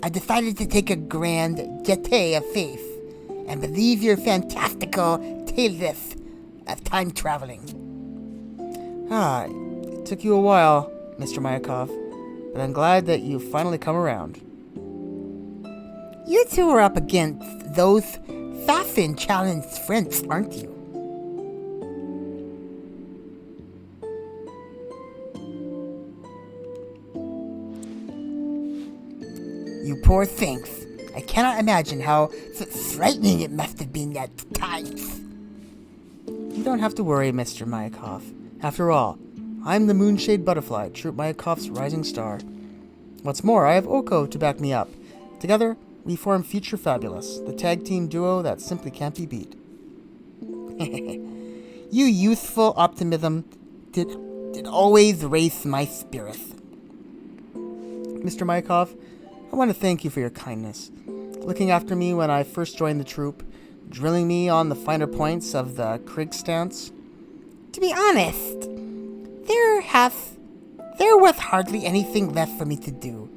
I decided to take a grand jeté of faith and believe your fantastical tales of time traveling. Ah, it took you a while, Mr. Mayakov, but I'm glad that you've finally come around. You two are up against those fast and challenged friends, aren't you? You poor things. I cannot imagine how frightening it must have been at times. You don't have to worry, Mr. Mayakov. After all, I'm the Moonshade Butterfly, Troop Mayakov's rising star. What's more, I have Oko to back me up. Together, we form Future Fabulous, the tag team duo that simply can't be beat. You youthful optimism did always raise my spirits. Mr. Mayakov, I want to thank you for your kindness. Looking after me when I first joined the troop, drilling me on the finer points of the Krieg stance. To be honest, there was hardly anything left for me to do.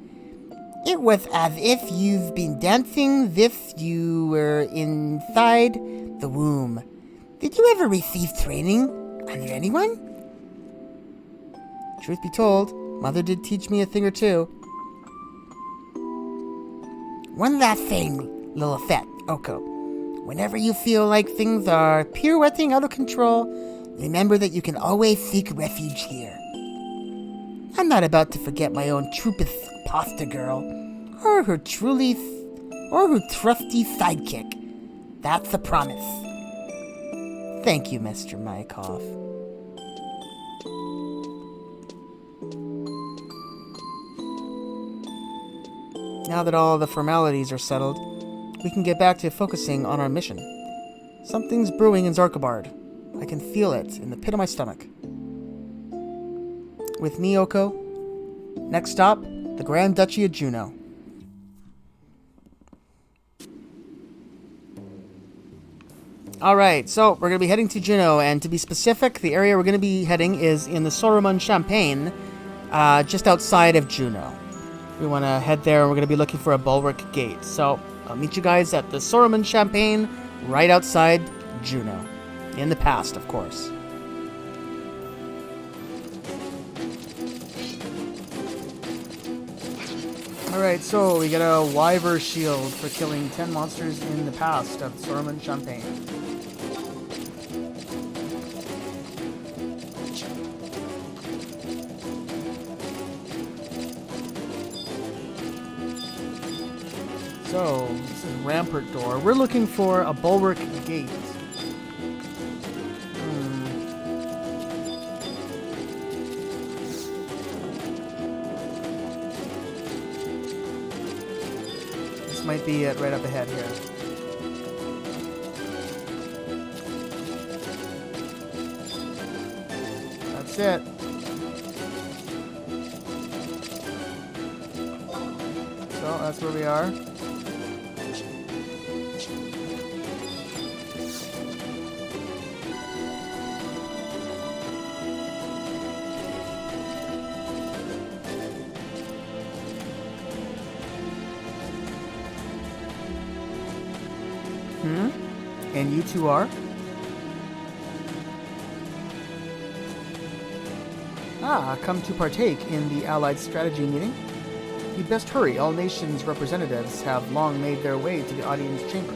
It was as if you've been dancing this you were inside the womb. Did you ever receive training under anyone? Truth be told, Mother did teach me a thing or two. One last thing, Lilithette, Oko. Whenever you feel like things are pirouetting out of control, remember that you can always seek refuge here. I'm not about to forget my own troopist poster girl, or her trusty sidekick. That's a promise. Thank you, Mr. Mayakov. Now that all the formalities are settled, we can get back to focusing on our mission. Something's brewing in Zarkabard. I can feel it in the pit of my stomach. With me, Oko. Next stop, the Grand Duchy of Juno. Alright, so we're going to be heading to Juno, and to be specific, the area we're going to be heading is in the Soromon Champagne, just outside of Juno. We want to head there, and we're going to be looking for a bulwark gate. So, I'll meet you guys at the Soromon Champagne, right outside Juno. In the past, of course. Alright, so we get a Wyver shield for killing 10 monsters in the past of Soromon Champagne. So, this is Rampart Door. We're looking for a bulwark gate. This might be it right up ahead here. That's it. So, that's where we are. And you two are? Come to partake in the Allied strategy meeting? You'd best hurry. All nations' representatives have long made their way to the audience chamber.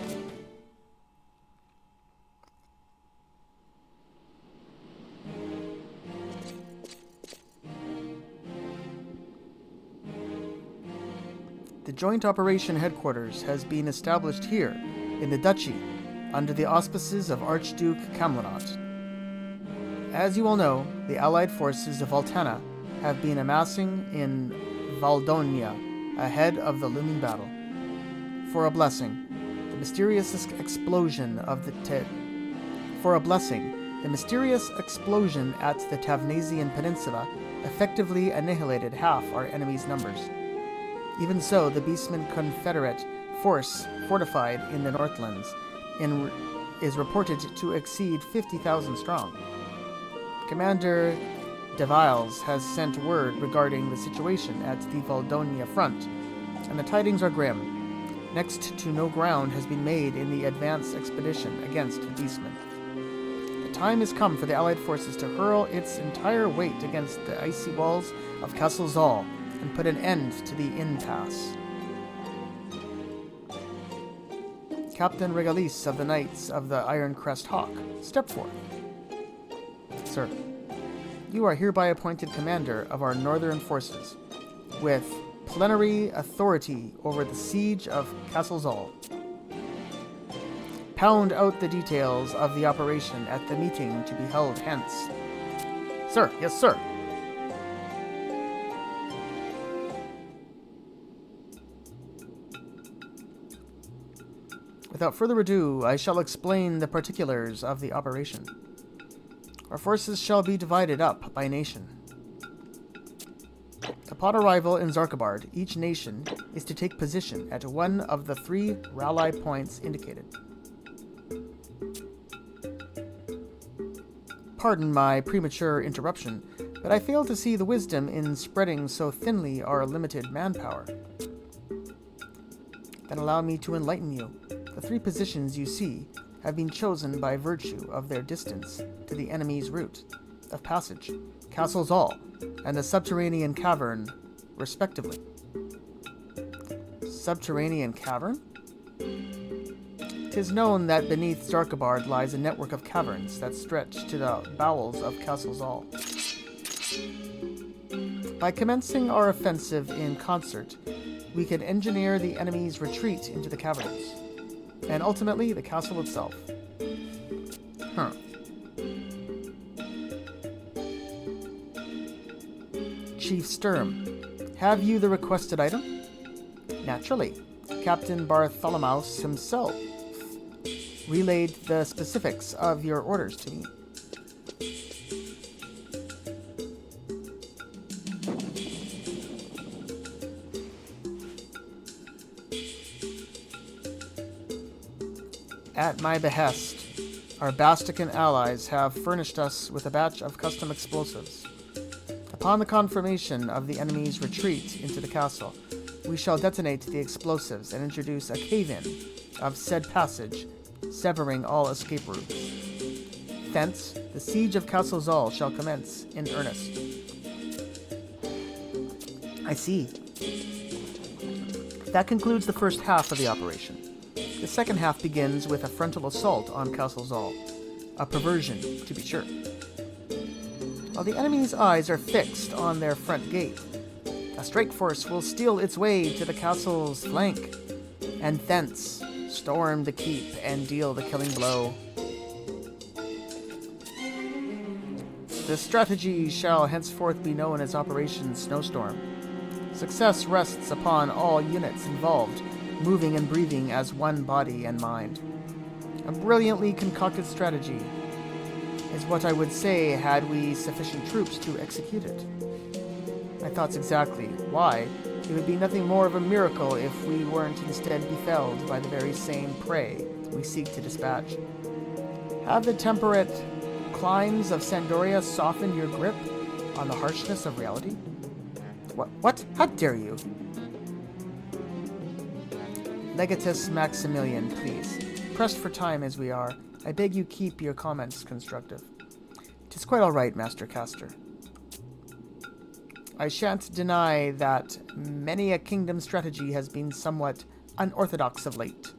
The Joint Operation Headquarters has been established here, in the Duchy, under the auspices of Archduke Camlanot. As you all know, the Allied forces of Valdeaunia have been amassing in Valdeaunia ahead of the looming battle. For a blessing, the mysterious explosion at the Tavnasian Peninsula effectively annihilated half our enemy's numbers. Even so, the Beastman Confederate force fortified in the Northlands is reported to exceed 50,000 strong. Commander DeViles has sent word regarding the situation at the Valdeaunia front, and the tidings are grim. Next to no ground has been made in the advance expedition against the Beastmen. The time has come for the Allied forces to hurl its entire weight against the icy walls of Castle Zoll and put an end to the impasse. Captain Regalis of the Knights of the Iron Crest Hawk, step forth. Sir, you are hereby appointed commander of our northern forces, with plenary authority over the siege of Castle Zoll. Pound out the details of the operation at the meeting to be held hence. Sir, yes, sir. Without further ado, I shall explain the particulars of the operation. Our forces shall be divided up by nation. Upon arrival in Zarkabard, each nation is to take position at one of the 3 rally points indicated. Pardon my premature interruption, but I fail to see the wisdom in spreading so thinly our limited manpower. Then allow me to enlighten you. The 3 positions you see have been chosen by virtue of their distance to the enemy's route of passage, Castle Zoll, and the subterranean cavern, respectively. Subterranean cavern? 'Tis known that beneath Zarkabard lies a network of caverns that stretch to the bowels of Castle Zoll. By commencing our offensive in concert, we can engineer the enemy's retreat into the caverns, and ultimately the castle itself. Chief Sturm, have you the requested item? Naturally. Captain Bartholomeus himself relayed the specifics of your orders to me. At my behest, our Bastican allies have furnished us with a batch of custom explosives. Upon the confirmation of the enemy's retreat into the castle, we shall detonate the explosives and introduce a cave-in of said passage, severing all escape routes. Thence, the siege of Castle Zoll shall commence in earnest. I see. That concludes the first half of the operation. The second half begins with a frontal assault on Castle Zoll, a perversion, to be sure. While the enemy's eyes are fixed on their front gate, a strike force will steal its way to the castle's flank. and thence storm the keep and deal the killing blow. This strategy shall henceforth be known as Operation Snowstorm. Success rests upon all units involved, moving and breathing as one body and mind. A brilliantly concocted strategy is what I would say had we sufficient troops to execute it. My thoughts exactly. Why? It would be nothing more of a miracle if we weren't instead befelled by the very same prey we seek to dispatch. Have the temperate climes of Sandoria softened your grip on the harshness of reality? What? How dare you? Legatus Maximilian, please. Pressed for time as we are, I beg you keep your comments constructive. 'Tis quite all right, Master Caster. I shan't deny that many a kingdom strategy has been somewhat unorthodox of late.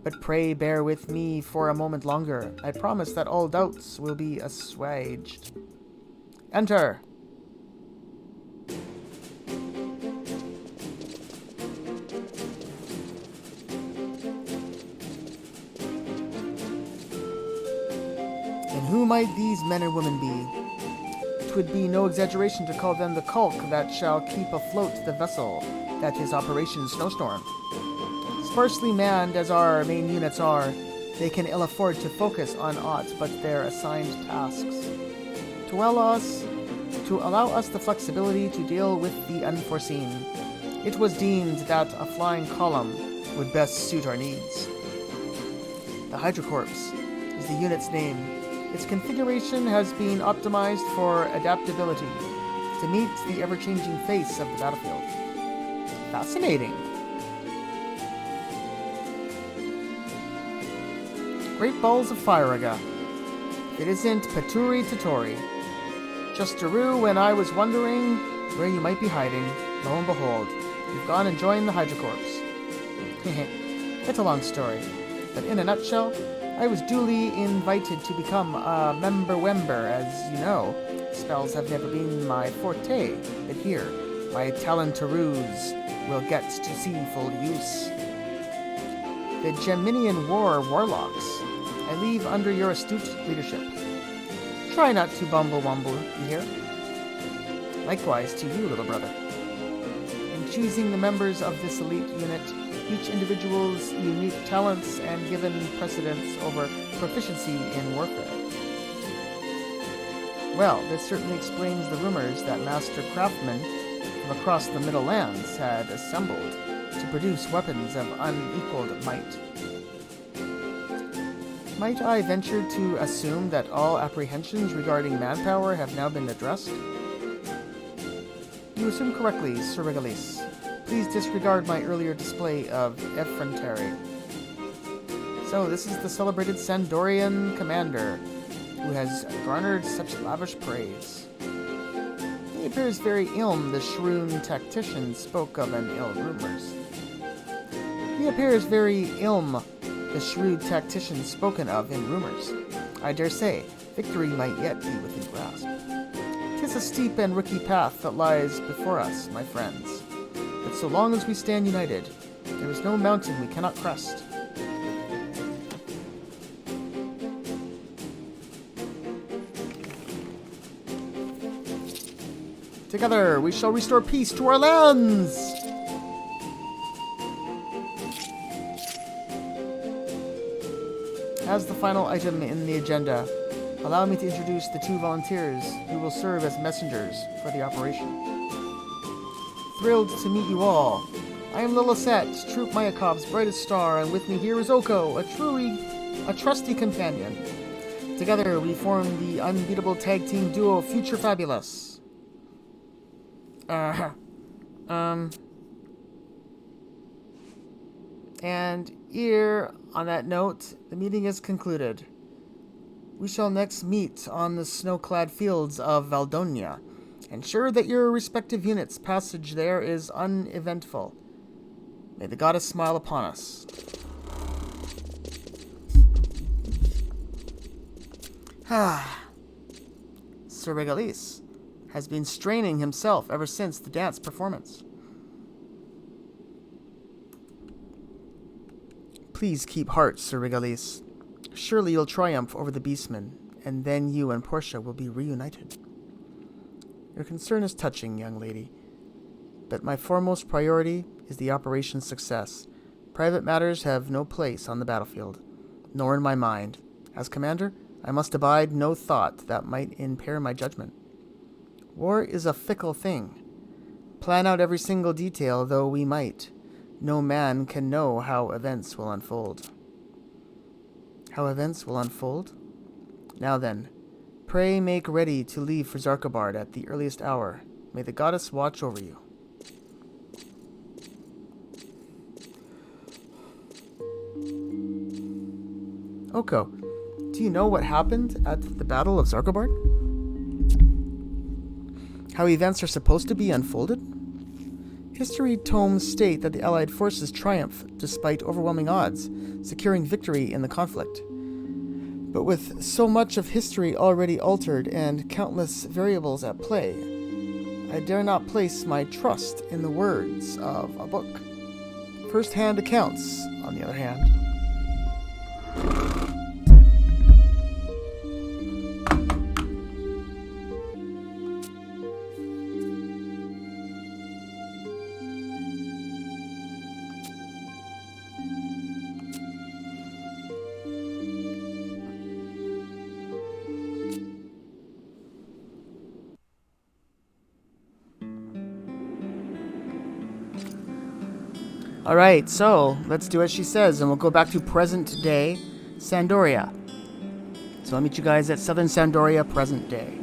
But pray bear with me for a moment longer. I promise that all doubts will be assuaged. Enter! And who might these men and women be? 'Twould be no exaggeration to call them the caulk that shall keep afloat the vessel that is Operation Snowstorm. Sparsely manned as our main units are, they can ill afford to focus on aught but their assigned tasks. To allow us the flexibility to deal with the unforeseen, it was deemed that a flying column would best suit our needs. The Hydrocorps is the unit's name. Its configuration has been optimized for adaptability to meet the ever-changing face of the battlefield. Fascinating. Great balls of fire-aga. It isn't Paturi Tatori. Just Daru, when I was wondering where you might be hiding, lo and behold, you've gone and joined the Hydrocorps. It's a long story, but in a nutshell, I was duly invited to become a member-wember. As you know, spells have never been my forte, but here, my talenteroos will get to see full use. The Geminian warlocks I leave under your astute leadership. Try not to bumble, you hear? Likewise to you, little brother. In choosing the members of this elite unit, each individual's unique talents and given precedence over proficiency in warfare. Well, this certainly explains the rumors that master craftsmen from across the Middle Lands had assembled to produce weapons of unequaled might. Might I venture to assume that all apprehensions regarding manpower have now been addressed? You assume correctly, Sir Regalis. Please disregard my earlier display of effrontery. So, this is the celebrated Sandorian commander, who has garnered such lavish praise. He appears very ilm, the shrewd tactician spoke of in ill rumors. He appears very ilm, the shrewd tactician spoken of in rumors. I dare say, victory might yet be within grasp. 'Tis a steep and rocky path that lies before us, my friends. But so long as we stand united, there is no mountain we cannot crest. Together, we shall restore peace to our lands! As the final item in the agenda, allow me to introduce the two volunteers who will serve as messengers for the operation. Thrilled to meet you all. I am Lilisette, Troop Mayakov's brightest star, and with me here is Oko, a trusty companion. Together, we form the unbeatable tag team duo Future Fabulous. And here, on that note, the meeting is concluded. We shall next meet on the snow-clad fields of Valdeaunia. Ensure that your respective units' passage there is uneventful. May the goddess smile upon us. Sir Regalis has been straining himself ever since the dance performance. Please keep heart, Sir Regalis. Surely you'll triumph over the beastmen, and then you and Portia will be reunited. Your concern is touching, young lady, but my foremost priority is the operation's success. Private matters have no place on the battlefield, nor in my mind. As commander, I must abide no thought that might impair my judgment. War is a fickle thing. Plan out every single detail, though we might. No man can know how events will unfold. How events will unfold? Now then, pray make ready to leave for Zarkobard at the earliest hour. May the goddess watch over you. Oko, do you know what happened at the Battle of Zarkobard? How events are supposed to be unfolded? History tomes state that the Allied forces triumphed despite overwhelming odds, securing victory in the conflict. But with so much of history already altered and countless variables at play, I dare not place my trust in the words of a book. First-hand accounts, on the other hand. Alright, so let's do as she says, and we'll go back to present day Sandoria. So I'll meet you guys at Southern Sandoria, present day.